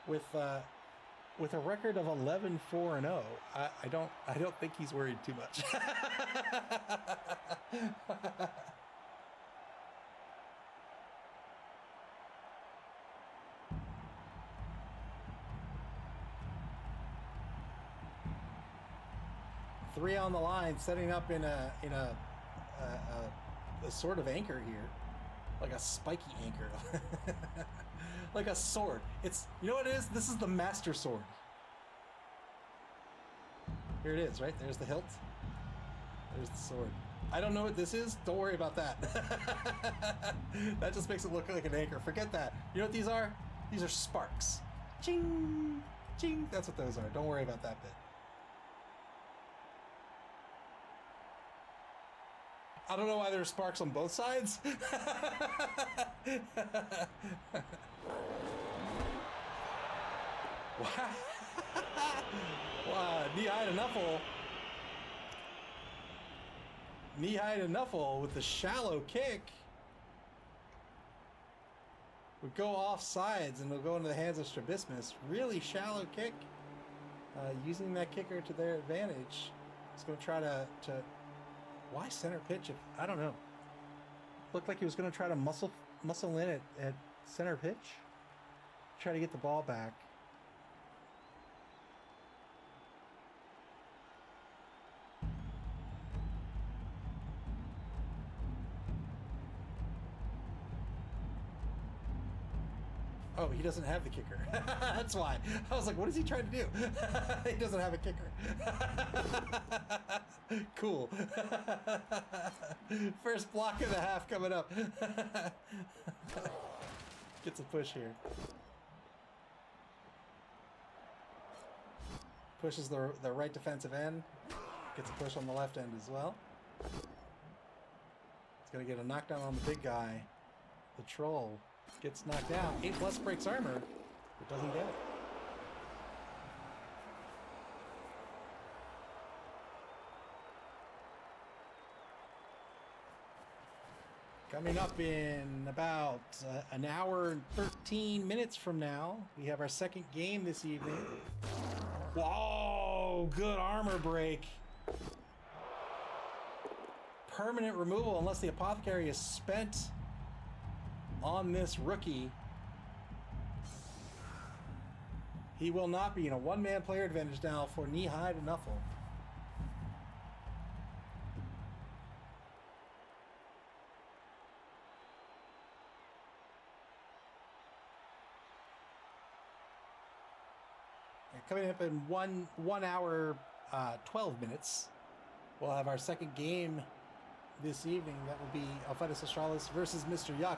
with a record of 11-4-0, I don't think he's worried too much. 3 on the line, setting up in a sort of anchor here, like a spiky anchor. Like a sword. It's, you know what it is? This is the Master Sword. Here it is, right? There's the hilt. There's the sword. I don't know what this is. Don't worry about that. That just makes it look like an anchor. Forget that. You know what these are? These are sparks. Ching! Ching! That's what those are. Don't worry about that bit. I don't know why there's sparks on both sides. Wow, knee-high to Nuffle. Knee-high to Nuffle with the shallow kick. Would go off sides and will go into the hands of Strabismus. Really shallow kick. Using that kicker to their advantage. He's going to try to why center pitch? I don't know. Looked like he was going to try to muscle in at center pitch. Try to get the ball back. Oh, he doesn't have the kicker. That's why. I was like, what is he trying to do? He doesn't have a kicker. Cool. First block of the half coming up. Gets a push here. Pushes the right defensive end. Gets a push on the left end as well. He's going to get a knockdown on the big guy. The troll gets knocked down. 8+ breaks armor. It doesn't get it. Coming up in about an hour and 13 minutes from now, we have our second game this evening. Whoa, good armor break. Permanent removal unless the apothecary is spent on this rookie. He will not be in a one-man player advantage now for knee-high to Nuffle. Coming up in one hour, 12 minutes, we'll have our second game this evening. That will be Alphidas Australis versus Mr. Yuck.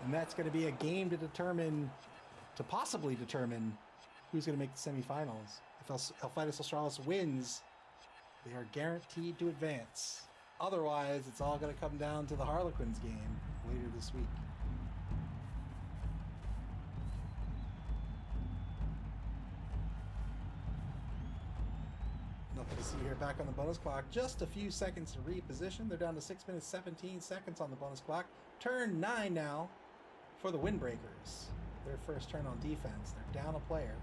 And that's going to be a game to possibly determine who's going to make the semifinals. If Alphidas Australis wins, they are guaranteed to advance. Otherwise, it's all going to come down to the Harlequins game later this week. Nothing to see here back on the bonus clock. Just a few seconds to reposition. They're down to 6 minutes, 17 seconds on the bonus clock. Turn 9 now for the Windbreakers. Their first turn on defense. They're down a player.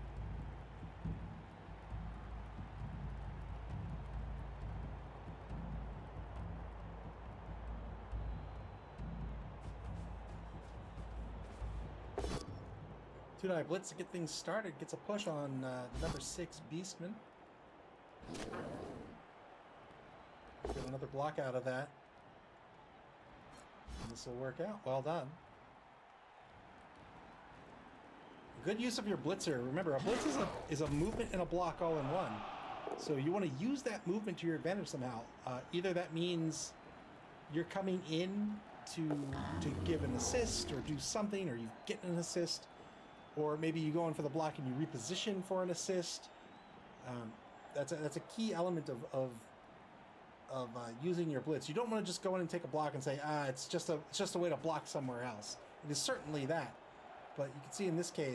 Two-die blitz to get things started. Gets a push on number 6 Beastman. Get another block out of that. And this will work out. Well done. Good use of your blitzer. Remember, a blitz is a movement and a block all in one. So you want to use that movement to your advantage somehow. Either that means you're coming in to give an assist or do something, or you get an assist, or maybe you go in for the block and you reposition for an assist. That's a key element of using your blitz. You don't want to just go in and take a block and say, it's just a way to block somewhere else. It is certainly that, but you can see in this case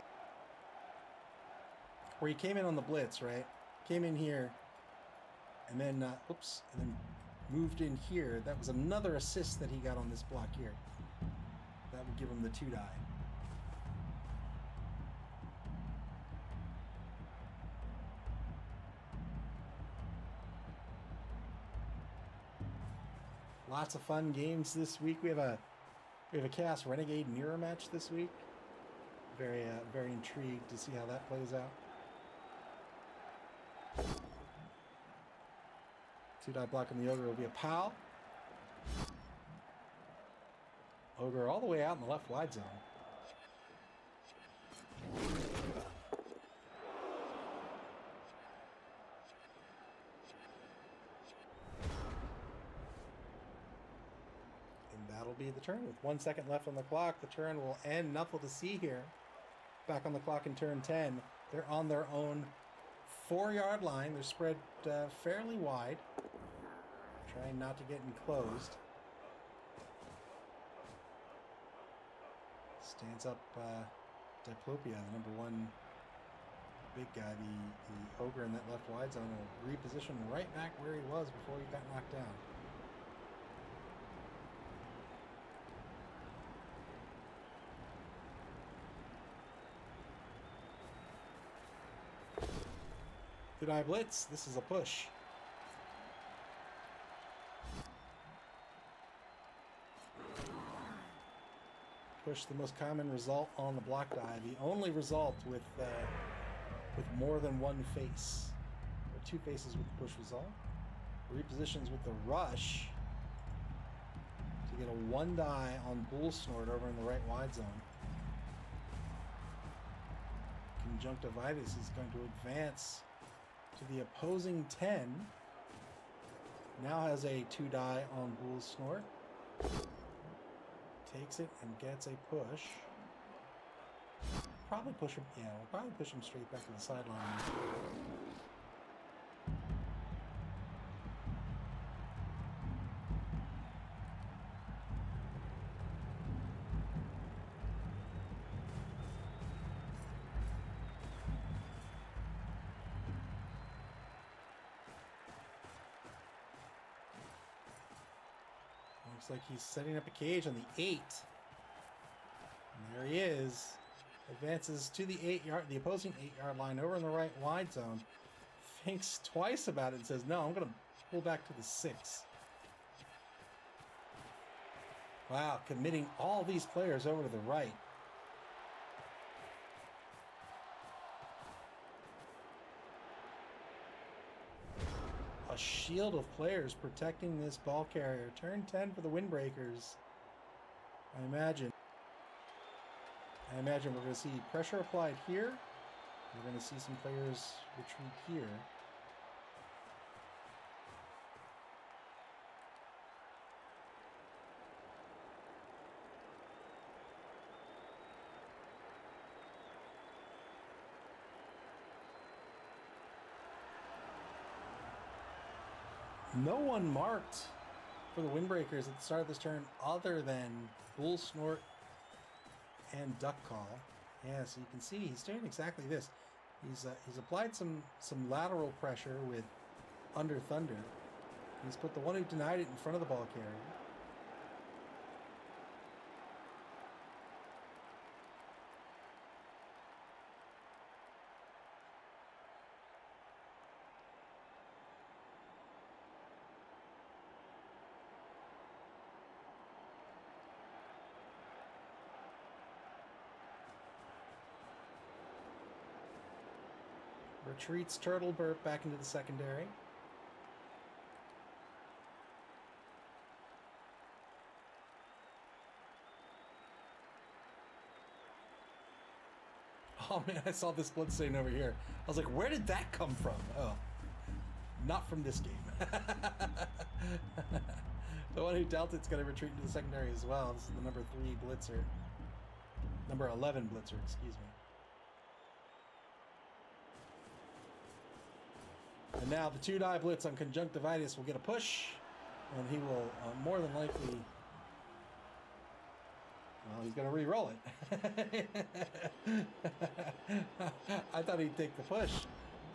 where he came in on the blitz, right? Came in here, and then and then moved in here. That was another assist that he got on this block here. That would give him the 2-die. Lots of fun games this week. We have a Chaos Renegade mirror match this week. Very intrigued to see how that plays out. 2-die block on the Ogre will be a POW. Ogre all the way out in the left wide zone. That'll be the turn. With 1 second left on the clock, the turn will end. Nuffle to see here. Back on the clock in turn 10. They're on their own 4-yard line. They're spread fairly wide. Trying not to get enclosed. Stands up Diplopia, the number 1 big guy. The Ogre in that left wide zone will reposition right back where he was before he got knocked down. Two-die blitz. This is a push. Push, the most common result on the block die. The only result with more than one face. There are 2 faces with the push result. Repositions with the rush to get a 1-die on Bull Snort over in the right wide zone. Conjunctivitis is going to advance to the opposing 10. Now has a 2-die on Bull Snort. Takes it and gets a push. Probably push him, we'll probably push him straight back to the sideline. Looks like he's setting up a cage on the 8. And there he is. Advances to the the opposing 8-yard line over in the right wide zone. Thinks twice about it and says, no, I'm going to pull back to the 6. Wow, committing all these players over to the right. A shield of players protecting this ball carrier. Turn 10 for the Windbreakers. I imagine we're going to see pressure applied here. We're going to see some players retreat here. No one marked for the Windbreakers at the start of this turn other than Bull Snort and Duck Call. Yeah, so you can see he's doing exactly this. He's applied some lateral pressure with Under Thunder. He's put the one who denied it in front of the ball carrier. Retreats Turtle Burp back into the secondary. Oh man, I saw this bloodstain over here. I was like, where did that come from? Oh, not from this game. The one who dealt it's going to retreat into the secondary as well. This is the number 3 blitzer. Number 11 blitzer, excuse me. And now the 2-die blitz on Conjunctivitis will get a push, and he will more than likely, well, he's going to re-roll it. I thought he'd take the push,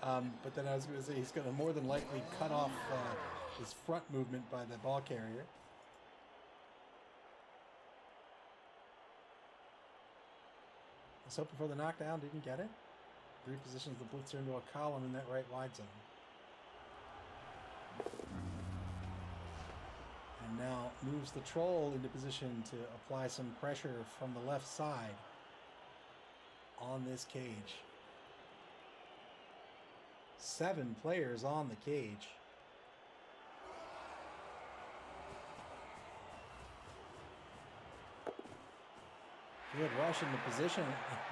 but then I was going to say he's going to more than likely cut off his front movement by the ball carrier. I was hoping for the knockdown, didn't get it. Repositions the blitzer into a column in that right wide zone. And now moves the troll into position to apply some pressure from the left side on this cage. 7 players on the cage. Good rush into position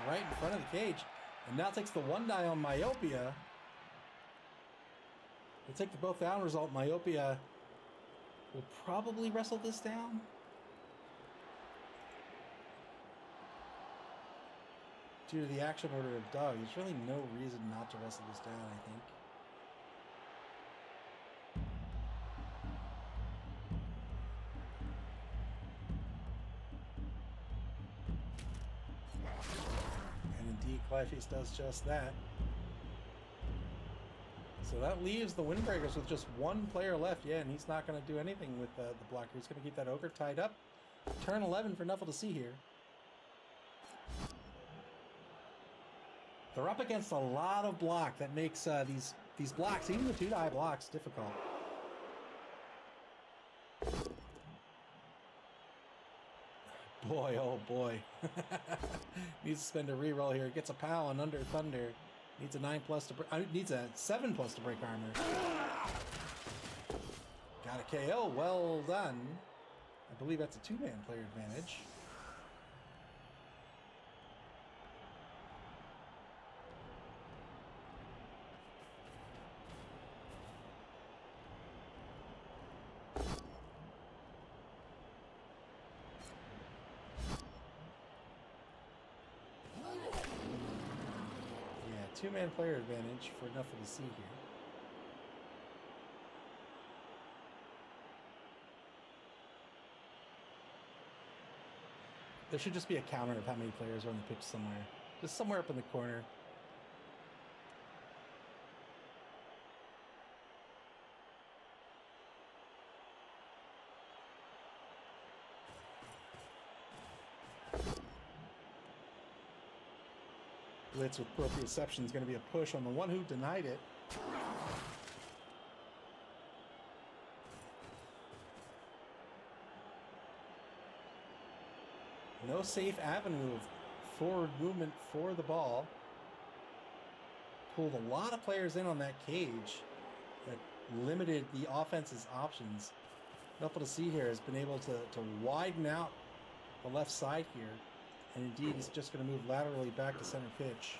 right in front of the cage. And now takes the 1-die on Myopia. We'll take the both down result. Myopia will probably wrestle this down. Due to the action order of Doug, there's really no reason not to wrestle this down, I think. And indeed, Clyface does just that. So that leaves the Windbreakers with just 1 player left. Yeah, and he's not going to do anything with the blocker. He's going to keep that Ogre tied up. Turn 11 for Nuffle to see here. They're up against a lot of block. That makes these blocks, even the 2-die blocks, difficult. Boy, oh boy. Needs to spend a reroll here. Gets a POW on Under Thunder. Needs a 9+ to needs a 7+ to break armor. Got a KO. Well done. I believe that's a 2-man player advantage. Yeah, 2-man player advantage for Nuffle to see here. There should just be a counter of how many players are on the pitch somewhere. Just somewhere up in the corner. blitz with proprioception is going to be a push on the one who denied it. No safe avenue of forward movement for the ball. Pulled a lot of players in on that cage that limited the offense's options. Nuffle to see here has been able to widen out the left side here. And indeed, he's just going to move laterally back to center pitch.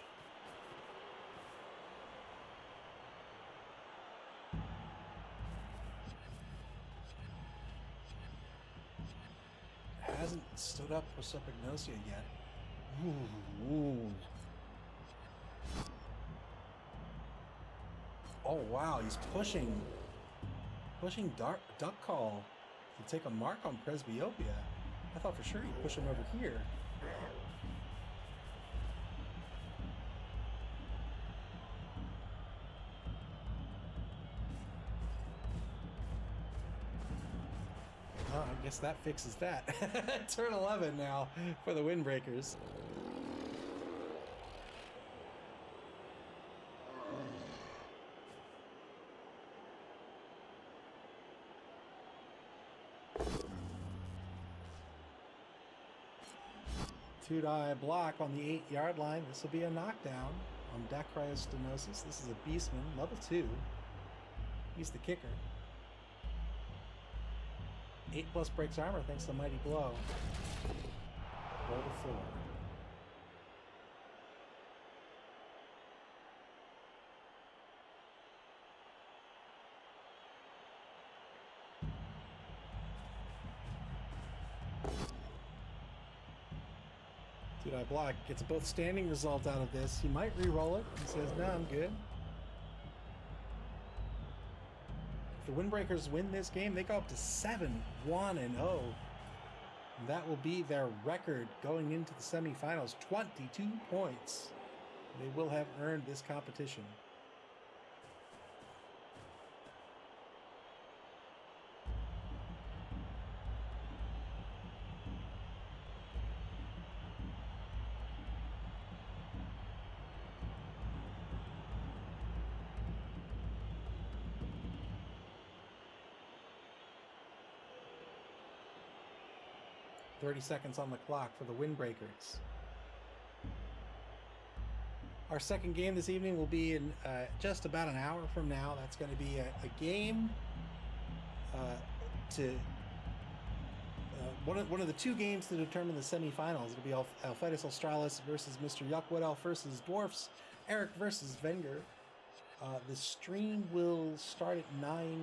Hasn't stood up for Prosopagnosia yet. Ooh. Oh wow, he's pushing duck call to take a mark on Presbyopia. I thought for sure he'd push him over here. Oh, I guess that fixes that. Turn 11 now for the Windbreakers. Two-die block on the 8-yard line. This will be a knockdown on Dacryostenosis. This is a Beastman, level 2. He's the kicker. 8+ breaks armor thanks to Mighty Blow. Roll to 4. Two-die block gets both standing result out of this. He might re-roll it. He says, no, I'm good. If the Windbreakers win this game, they go up to 7-1-0. That will be their record going into the semifinals. 22 points. They will have earned this competition. .30 seconds on the clock for the Windbreakers. Our second game this evening will be in just about an hour from now. That's going to be a game one of the two games to determine the semifinals. It'll be Alphetus Australis versus Mr. Yuckwood Elf versus Dwarfs, Eric versus Venger. The stream will start at 9:35,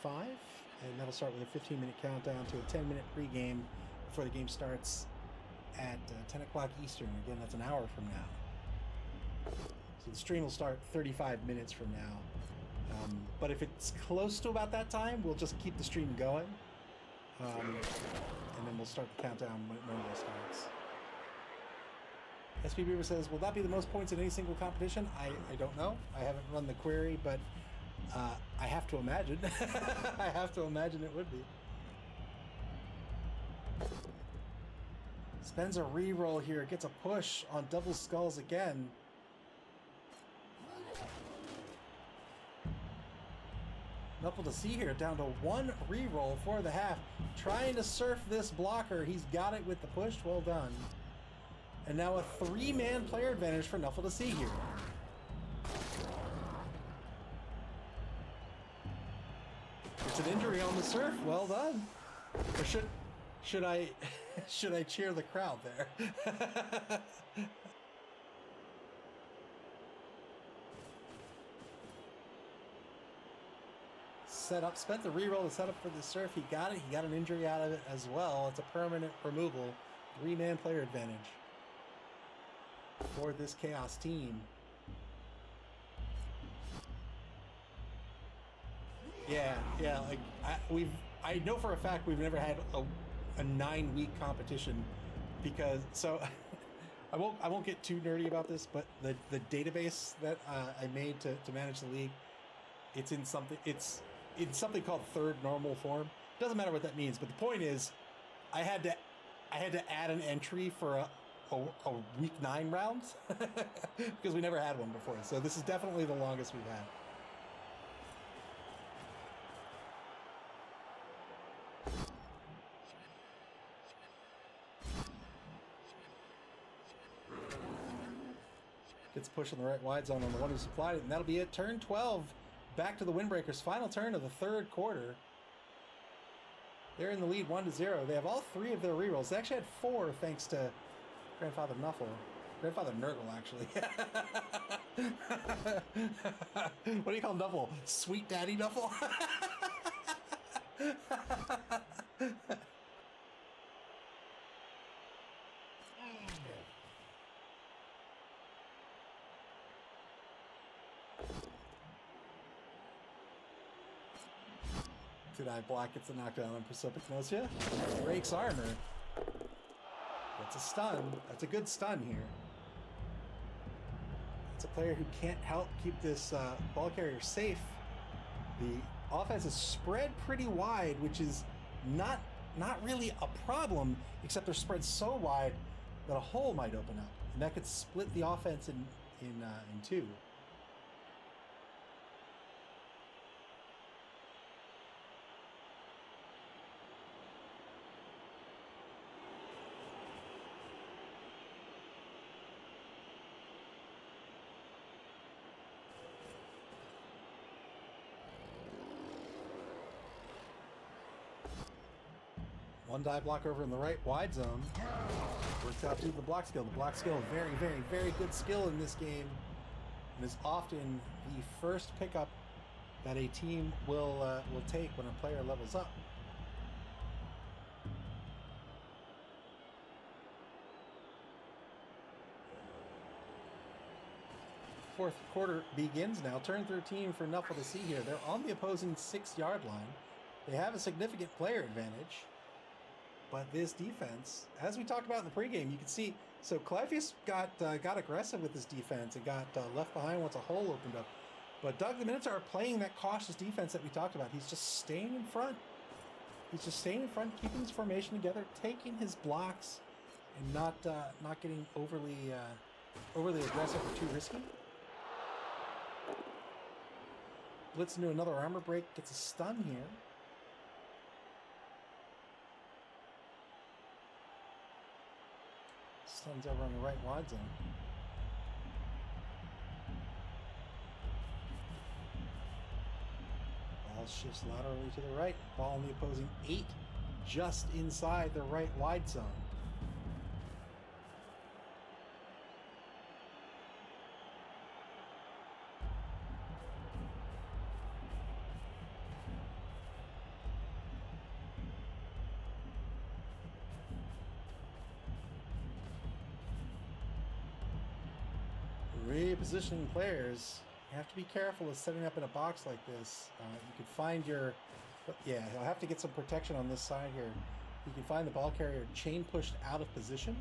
and that'll start with a 15-minute countdown to a 10-minute pregame before the game starts at 10 o'clock Eastern. Again, that's an hour from now. So the stream will start 35 minutes from now. But if it's close to about that time, we'll just keep the stream going. And then we'll start the countdown when it normally starts. SP Beaver says, will that be the most points in any single competition? I don't know. I haven't run the query, but I have to imagine. I have to imagine it would be. Spends a reroll here, gets a push on double skulls again. Nuffle to see here, down to one reroll for the half. Trying to surf this blocker. He's got it with the push. Well done. And now a 3-man player advantage for Nuffle to see here. It's an injury on the surf. Well done. Or should I should I cheer the crowd there? Spent the reroll to set up for the surf. He got it. He got an injury out of it as well. It's a permanent removal. 3-man player advantage for this Chaos team. Yeah. Like I know for a fact we've never had a 9-week competition because I won't get too nerdy about this, but the database that I made to manage the league, it's in something called third normal form. Doesn't matter what that means, but the point is I had to add an entry for a week 9 rounds because we never had one before. So this is definitely the longest we've had. Gets pushed in the right wide zone on the one who supplied it, and that'll be it. Turn 12, back to the Windbreakers. Final turn of the third quarter. They're in the lead 1-0. They have all 3 of their rerolls. They actually had 4 thanks to Grandfather Nuffle. Grandfather Nurgle, actually. What do you call Nuffle? Sweet Daddy Nuffle? Two-die block gets a knockdown on Precipitnosia. Breaks armor. That's a stun. That's a good stun here. It's a player who can't help keep this ball carrier safe. The offense is spread pretty wide, which is not really a problem, except they're spread so wide that a hole might open up, and that could split the offense in two. One die block over in the right wide zone. Works out to the block skill. The block skill, very, very, very good skill in this game, and is often the first pickup that a team will take when a player levels up. Fourth quarter begins now. Turn 13 for Nuffle to see here. They're on the opposing 6-yard line. They have a significant player advantage. But this defense, as we talked about in the pregame, you can see, so Clypheus got aggressive with this defense and got left behind once a hole opened up. But Doug the Minotaur are playing that cautious defense that we talked about. He's just staying in front. He's just staying in front, keeping his formation together, taking his blocks, and not getting overly aggressive or too risky. Blitz into another armor break, gets a stun here. Stuns over on the right wide zone. Ball shifts laterally to the right. Ball on the opposing 8, just inside the right wide zone. Repositioning players, you have to be careful of setting up in a box like this. You could find you'll have to get some protection on this side here. You can find the ball carrier chain pushed out of position.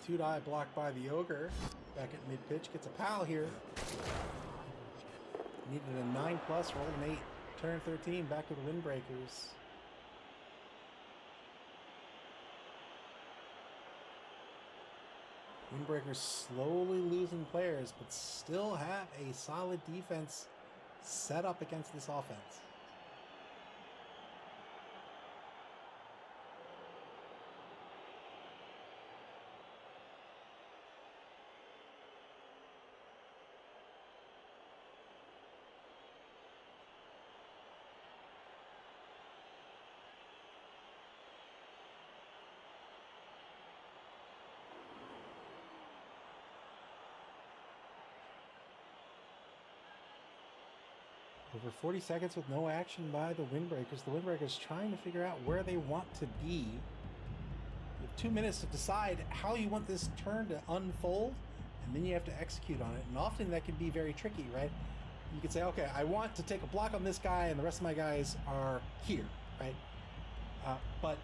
Two-die blocked by the Ogre. Back at mid-pitch, gets a pal here. Needed a 9+, rolled an 8. Turn 13, back to the Windbreakers. Windbreakers slowly losing players, but still have a solid defense set up against this offense. Over 40 seconds with no action by the Windbreakers. The Windbreakers trying to figure out where they want to be. You have 2 minutes to decide how you want this turn to unfold, and then you have to execute on it. And often that can be very tricky, right? You could say, okay, I want to take a block on this guy, and the rest of my guys are here, right? But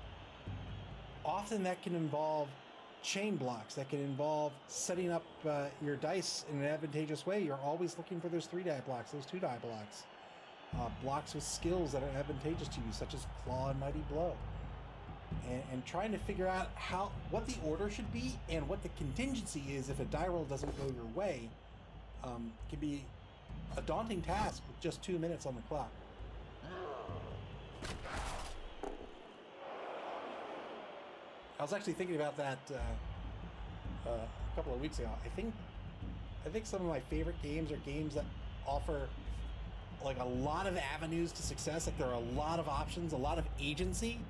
often that can involve chain blocks. That can involve setting up your dice in an advantageous way. You're always looking for those 3-die blocks, those 2-die blocks. blocks with skills that are advantageous to you, such as Claw and Mighty Blow. And trying to figure out what the order should be and what the contingency is if a die roll doesn't go your way can be a daunting task with just 2 minutes on the clock. I was actually thinking about that a couple of weeks ago. I think some of my favorite games are games that offer like a lot of avenues to success. Like there are a lot of options, a lot of agency,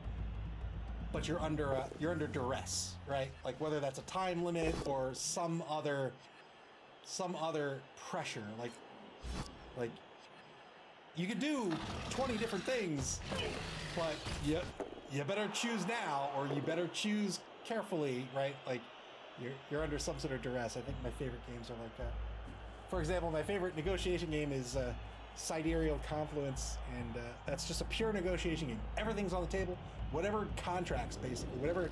but you're under duress, right? Like whether that's a time limit or some other pressure. Like you could do 20 different things, but you better choose now, or you better choose carefully, right? Like you're under some sort of duress. I think my favorite games are like that. For example, my favorite negotiation game is Sidereal Confluence, and that's just a pure negotiation game. Everything's on the table. Whatever contracts, basically, whatever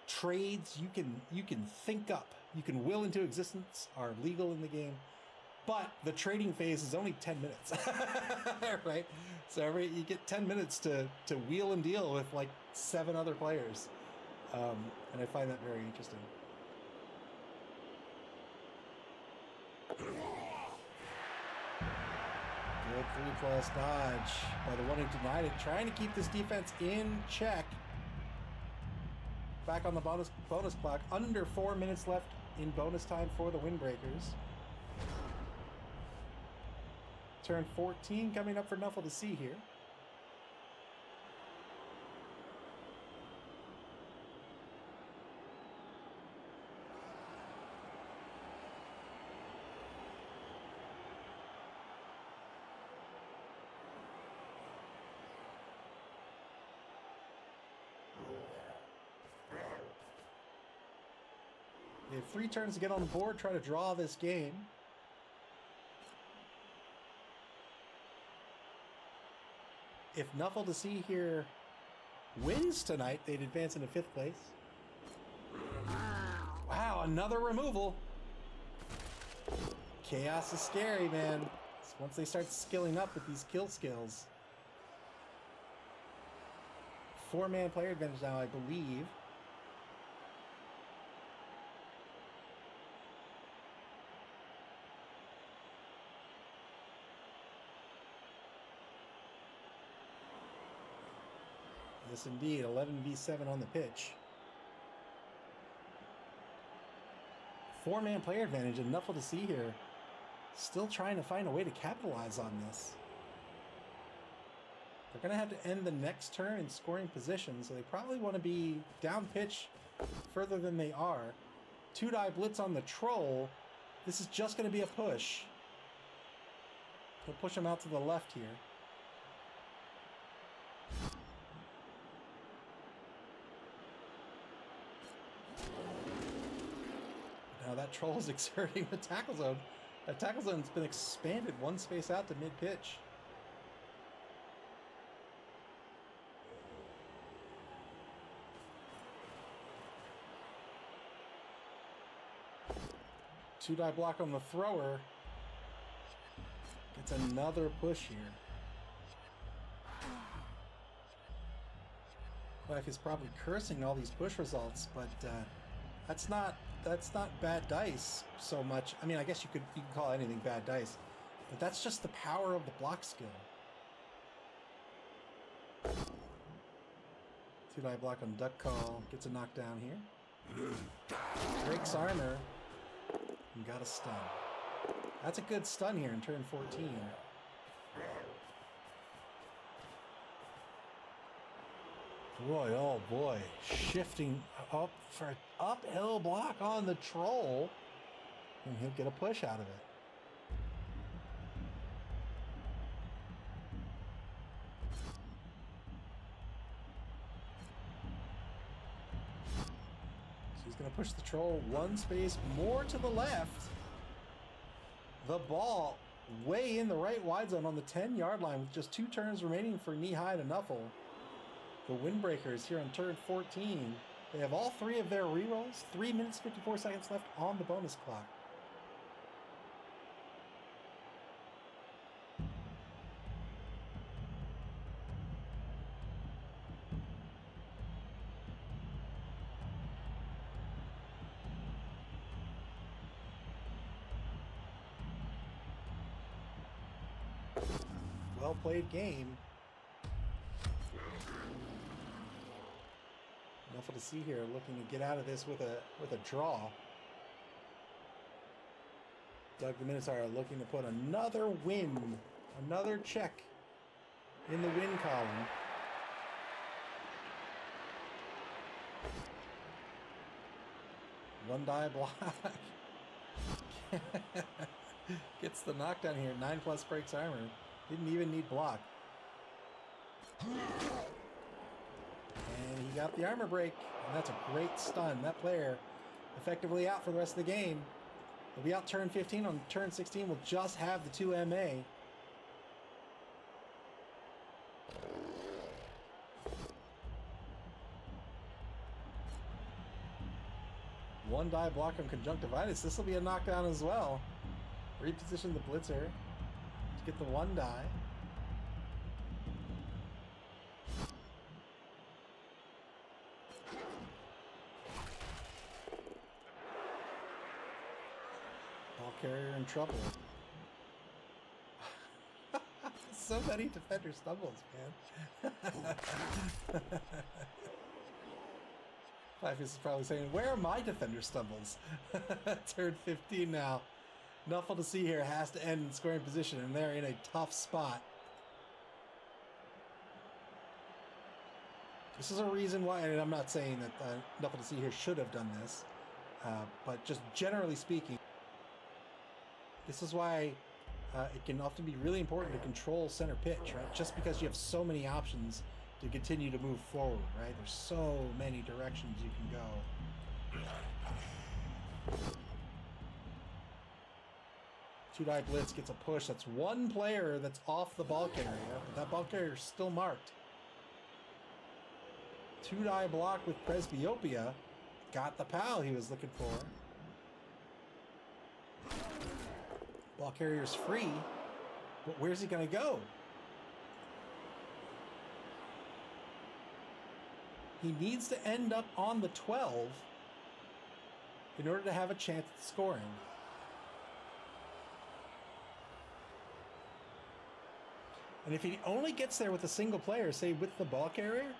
trades you can think up, you can will into existence, are legal in the game. But the trading phase is only 10 minutes, right? So you get 10 minutes to wheel and deal with like 7 other players, and I find that very interesting. Good 3+ dodge by the one who denied it, trying to keep this defense in check. Back on the bonus clock, under 4 minutes left in bonus time for the Windbreakers. Turn 14 coming up for Nuffle to see here. They have 3 turns to get on the board, try to draw this game. If Nuffle to see here wins tonight, they'd advance into 5th place. Wow, another removal. Chaos is scary, man. Once they start skilling up with these kill skills. 4-man player advantage now, I believe. Yes, indeed. 11v7 on the pitch. 4-man player advantage, and Nuffle to see here. Still trying to find a way to capitalize on this. They're going to have to end the next turn in scoring position, so they probably want to be down pitch further than they are. 2-die blitz on the troll. This is just going to be a push. He'll push him out to the left here. Now that troll is exerting the tackle zone. That tackle zone's been expanded 1 space out to mid-pitch. Two-die block on the thrower. Gets another push here. Life is probably cursing all these push results, but that's not bad dice so much. I mean, I guess you can call anything bad dice, but that's just the power of the block skill. 2-die block on duck call, gets a knockdown here. Breaks armor, and got a stun. That's a good stun here in turn 14. Boy, oh boy, shifting up for an uphill block on the troll, and he'll get a push out of it. So he's going to push the troll 1 space more to the left. The ball way in the right wide zone on the 10-yard line with just 2 turns remaining for knee-high to Nuffle. The Windbreakers here on turn 14. They have all 3 of their rerolls. 3 minutes, 54 seconds left on the bonus clock. Well played game. Nuffle to see here, looking to get out of this with a draw. Doug the Minotaur looking to put another win, another check in the win column. One die block. Gets the knockdown here. 9+ breaks armor. Didn't even need block. And he got the armor break. And that's a great stun. That player effectively out for the rest of the game. He'll be out turn 15. On turn 16, we'll just have the 2 MA. One die block on conjunctivitis. This will be a knockdown as well. Reposition the blitzer to get the 1 die. Ball carrier in trouble. So many defender stumbles, man. Typhus is probably saying, where are my defender stumbles? Turn 15 now. Nuffle to see here has to end in scoring position, and they're in a tough spot. This is a reason why, and I'm not saying that Nuffle to see here should have done this, but just generally speaking, this is why it can often be really important to control center pitch, right? Just because you have so many options to continue to move forward, right? There's so many directions you can go. 2 die blitz gets a push. That's 1 player that's off the ball carrier, but that ball carrier is still marked. 2 die block with Presbyopia. Got the POW he was looking for. Ball carrier's free, but where's he gonna go? He needs to end up on the 12 in order to have a chance at scoring. And if he only gets there with a single player, say with the ball carrier,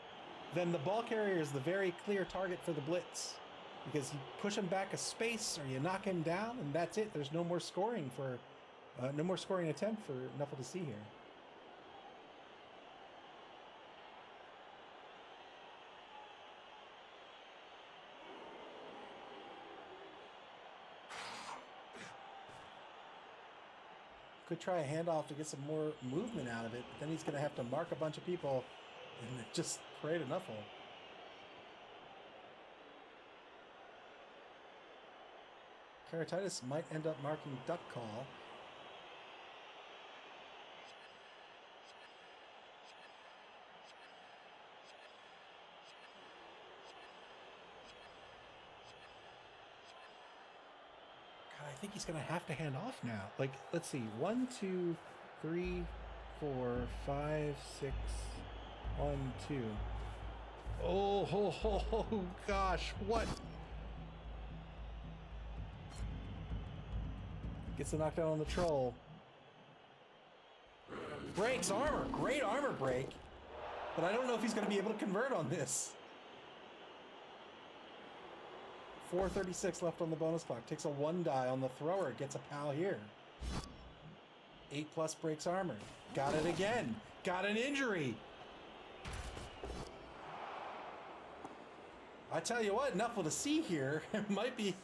then the ball carrier is the very clear target for the blitz. Because you push him back a space or you knock him down and that's it. There's no more scoring for, no more scoring attempt for Nuffle to see here. Could try a handoff to get some more movement out of it, but then he's going to have to mark a bunch of people and just pray to Nuffle. Keratitis might end up marking duck call. God, I think he's going to have to hand off now. Like, let's see. 1, 2, 3, 4, 5, 6, 1, 2. Oh, gosh, what? Gets the knockdown on the troll. Breaks armor. Great armor break. But I don't know if he's going to be able to convert on this. 4:36 left on the bonus clock. Takes a 1 die on the thrower. Gets a POW here. 8+ breaks armor. Got it again. Got an injury. I tell you what, Nuffle to see here might be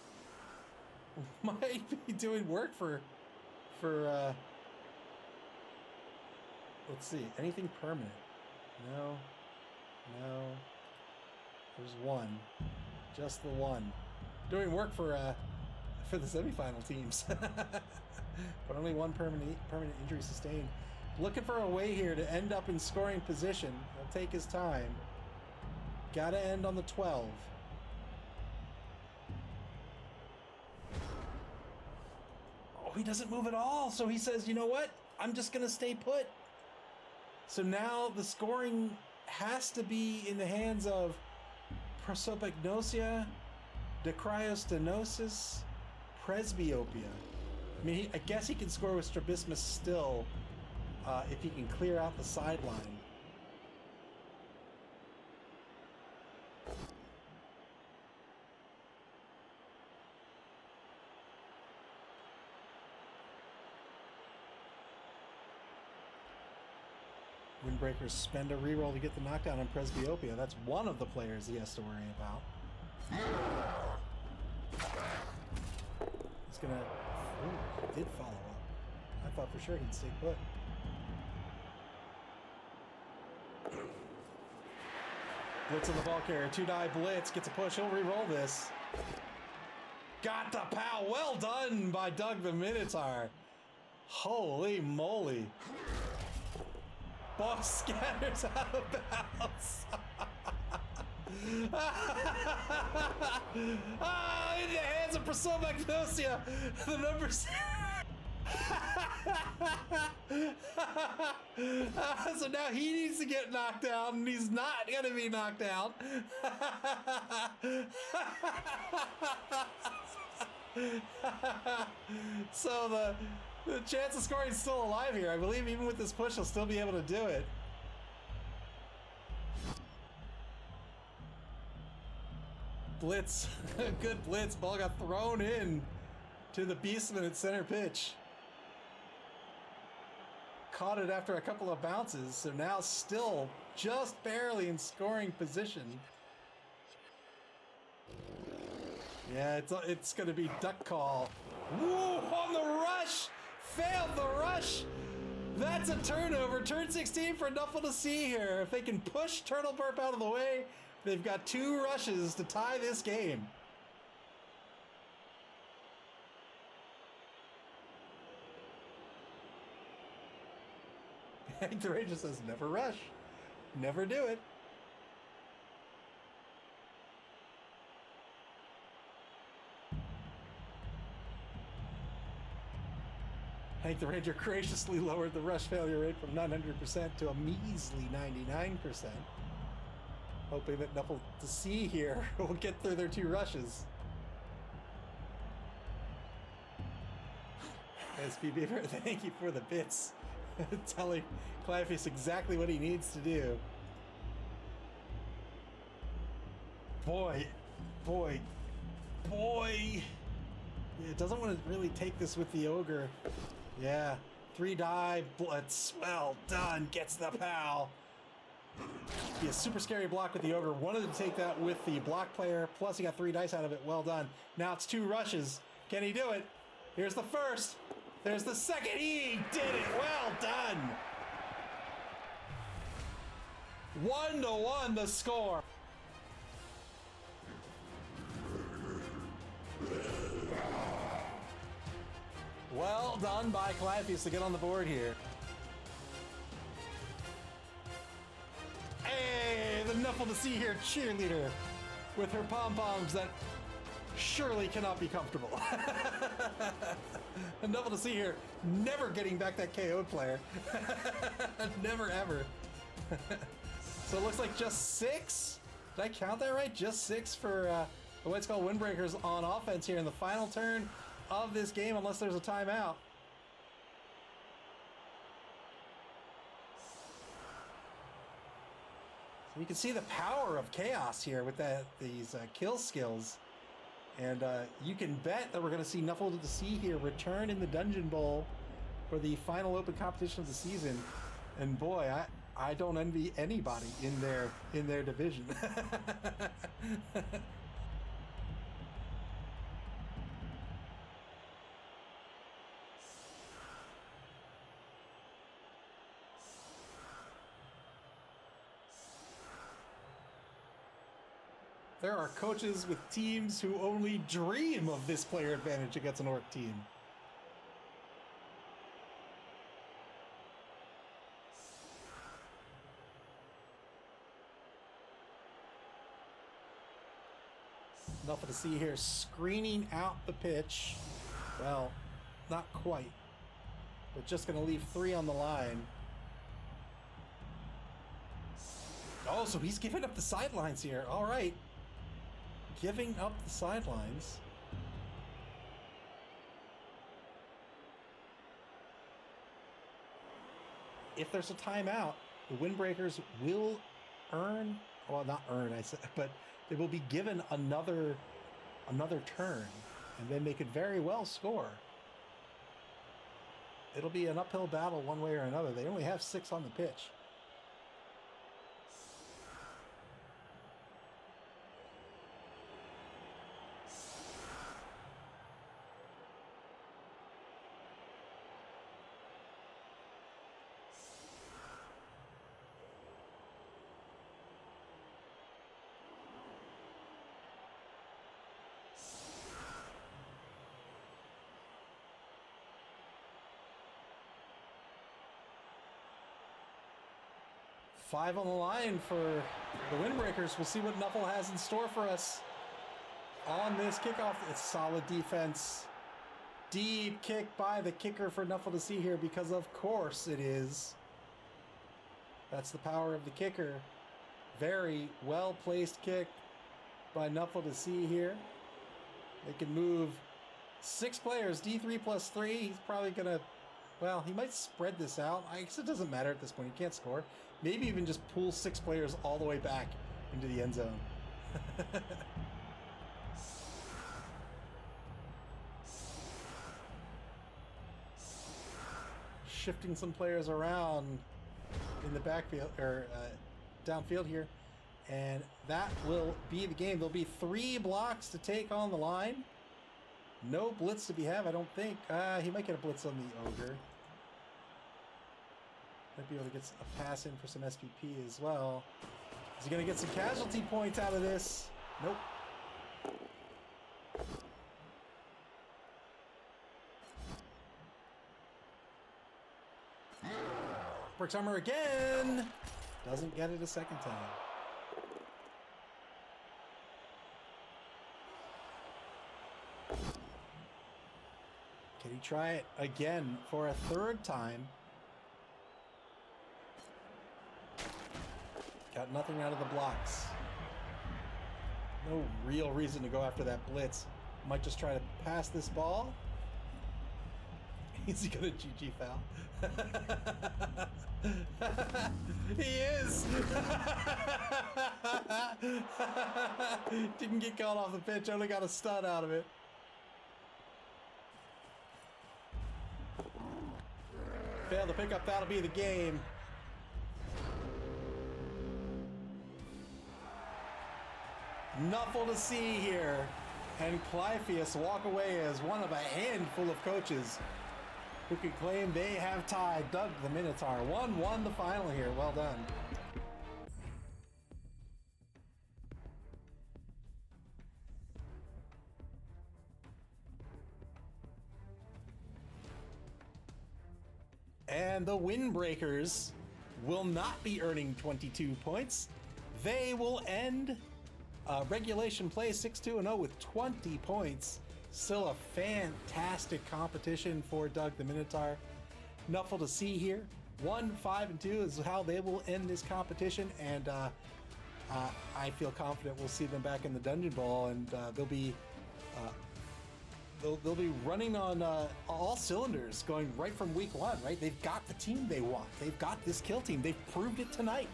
doing work for let's see, anything permanent? No. There's 1. Just the 1. Doing work for the semifinal teams. But only 1 permanent injury sustained. Looking for a way here to end up in scoring position. He'll take his time. Gotta end on the 12. Oh, he doesn't move at all. So he says, you know what? I'm just gonna stay put. So now the scoring has to be in the hands of prosopagnosia, dicryostenosis, presbyopia. I mean, I guess he can score with strabismus still, if he can clear out the sideline. Windbreakers spend a reroll to get the knockdown on Presbyopia. That's one of the players he has to worry about. He's gonna... Ooh, he did follow up. I thought for sure he'd stay put. Blitz on the ball carrier. 2-die blitz. Gets a push. He'll re-roll this. Got the pow. Well done by Doug the Minotaur. Holy moly. Ball scatters out of bounds. In the hands of Priscilla Magnosia. The numbers... so now he needs to get knocked out, and he's not going to be knocked out. So the chance of scoring is still alive here. I believe even with this push, he'll still be able to do it. Blitz. Good blitz. Ball got thrown in to the Beastman at center pitch. Caught it after a couple of bounces, so now still just barely in scoring position. Yeah, it's going to be duck call. Woo! On the rush! Failed the rush! That's a turnover. Turn 16 for Nuffle to see here. If they can push Turtle Burp out of the way, they've got 2 rushes to tie this game. Hank the Ranger says, never rush. Never do it. Hank the Ranger graciously lowered the rush failure rate from 900% to a measly 99%. Hoping that Nuffle to see here will get through their 2 rushes. SP Beaver, thank you for the bits. Telling Clayface exactly what he needs to do. Boy. Yeah, doesn't want to really take this with the Ogre. Yeah, 3-die blitz. Well done. Gets the POW. Be a super scary block with the Ogre. Wanted to take that with the block player. Plus he got 3 dice out of it. Well done. Now it's 2 rushes. Can he do it? Here's the first. There's the second. He did it. Well done. 1-1 the score. Well done by Clypeus to get on the board here. Hey, the Nuffle to see here cheerleader with her pom-poms that surely cannot be comfortable. Nuffle to see here never getting back that KO'd player. Never ever. So it looks like just 6. Did I count that right? Just 6 for what's called Windbreakers on offense here in the final turn of this game, unless there's a timeout. So you can see the power of Chaos here with these kill skills. And you can bet that we're going to see Nuffle to the Sea here return in the Dungeon Bowl for the final open competition of the season. And boy, I don't envy anybody in their division. There are coaches with teams who only dream of this player advantage against an Orc team. Nothing to see here, screening out the pitch. Well, not quite, but just going to leave 3 on the line. Oh, so he's giving up the sidelines here. All right. Giving up the sidelines. if there's a timeout, the Windbreakers will earn, well, not earn, I said, but they will be given another turn, and then they could very well score. It'll be an uphill battle one way or another. They only have 6 on the pitch. Five on the line for the Windbreakers. We'll see what Nuffle has in store for us on this kickoff. It's solid defense. Deep kick by the kicker for Nuffle to see here, because of course it is. That's the power of the kicker. Very well-placed kick by Nuffle to see here. They can move 6 players, D3 plus 3. He's probably going to, well, he might spread this out. I guess it doesn't matter at this point. He can't score. Maybe even just pull 6 players all the way back into the end zone. Shifting some players around in the backfield, or downfield here. And that will be the game. There'll be 3 blocks to take on the line. No blitz to be had, I don't think. He might get a blitz on the Ogre. Might be able to get a pass in for some SPP as well. Is he going to get some casualty points out of this? Nope. Brickhammer again! Doesn't get it a second time. Can he try it again for a 3rd time? Got nothing out of the blocks. No real reason to go after that blitz. Might just try to pass this ball. Is he gonna GG foul? He is! Didn't get called off the pitch, only got a stun out of it. Fail to pick up, that'll be the game. Nuffle to see here, and Clypheus walk away as one of a handful of coaches who can claim they have tied Doug the Minotaur. 1-1 the final here. Well done. And the Windbreakers will not be earning 22 points. They will end regulation play 6-2-0 with 20 points. Still a fantastic competition for Doug the Minotaur. Nuffle to see here. 1-5-2 is how they will end this competition, and I feel confident we'll see them back in the Dungeon Ball, and they'll be running on all cylinders, going right from week 1. Right, they've got the team they want. They've got this kill team. They've proved it tonight.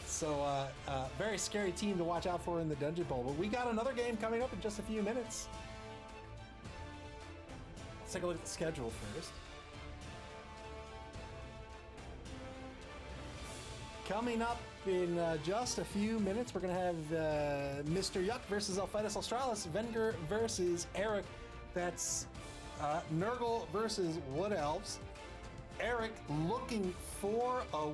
So, very scary team to watch out for in the Dungeon Bowl. But we got another game coming up in just a few minutes. Let's take a look at the schedule first. Coming up in just a few minutes, we're going to have Mr. Yuck versus Alphitus Australis, Venger versus Eric. That's Nurgle versus Wood Elves. Eric looking for a...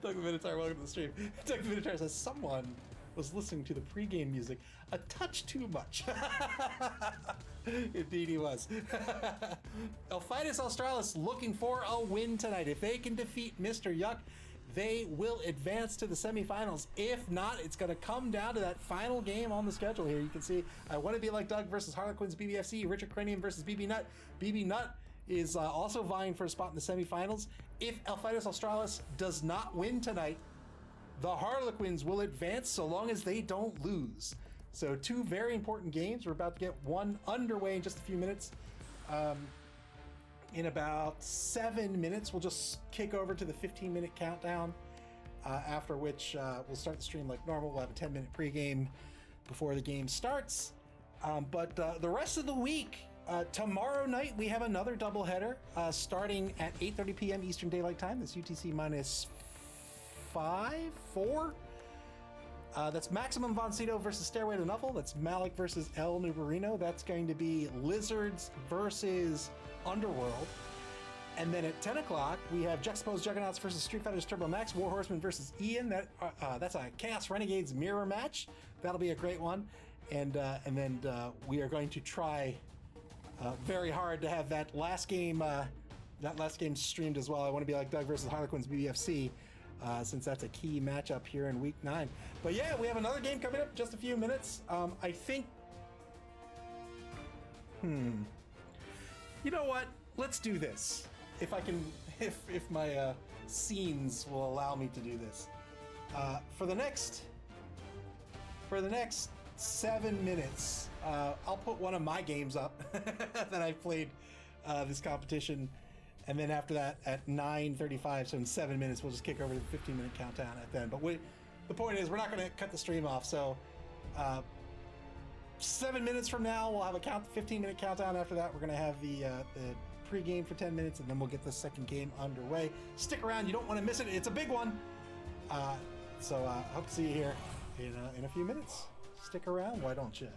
Doug the Minotaur, welcome to the stream. Doug the Minotaur says someone was listening to the pregame music a touch too much. Indeed he was. Alphitus Australis looking for a win tonight. If they can defeat Mr. Yuck, they will advance to the semifinals. If not, it's going to come down to that final game on the schedule here. You can see I Want to Be Like Doug versus Harlequins BBFC, Richard Cranium versus BB Nut. BB Nut is also vying for a spot in the semifinals. If Alphitus Australis does not win tonight, the Harlequins will advance so long as they don't lose. So 2 very important games. We're about to get one underway in just a few minutes. in about 7 minutes, we'll just kick over to the 15-minute countdown, after which we'll start the stream like normal. We'll have a 10-minute pregame before the game starts. But the rest of the week, tomorrow night, we have another doubleheader starting at 8:30 p.m. Eastern Daylight Time. That's UTC minus 4. That's Maximum Von Sydow versus Stairway to Nuffle. That's Malik versus El Nubarino. That's going to be Lizards versus Underworld. And then at 10 o'clock, we have Juxtaposed Juggernauts versus Street Fighters Turbo Max. War Horseman versus Ian. That's a Chaos Renegades mirror match. That'll be a great one. And then we are going to try very hard to have that last game streamed as well. I want to be like Doug versus Harlequins BBFC, since that's a key matchup here in week 9. But yeah, we have another game coming up in just a few minutes. I think, you know what? Let's do this. If I can, if my scenes will allow me to do this. For the next 7 minutes, I'll put one of my games up that I've played this competition, and then after that at 9:35, so in 7 minutes, we'll just kick over to the 15-minute countdown at then. But the point is, we're not going to cut the stream off, so 7 minutes from now, we'll have a 15-minute countdown. After that, we're going to have the pre-game for 10 minutes, and then we'll get the second game underway. Stick around, you don't want to miss it. It's a big one. So I hope to see you here in a few minutes. Stick around, why don't you?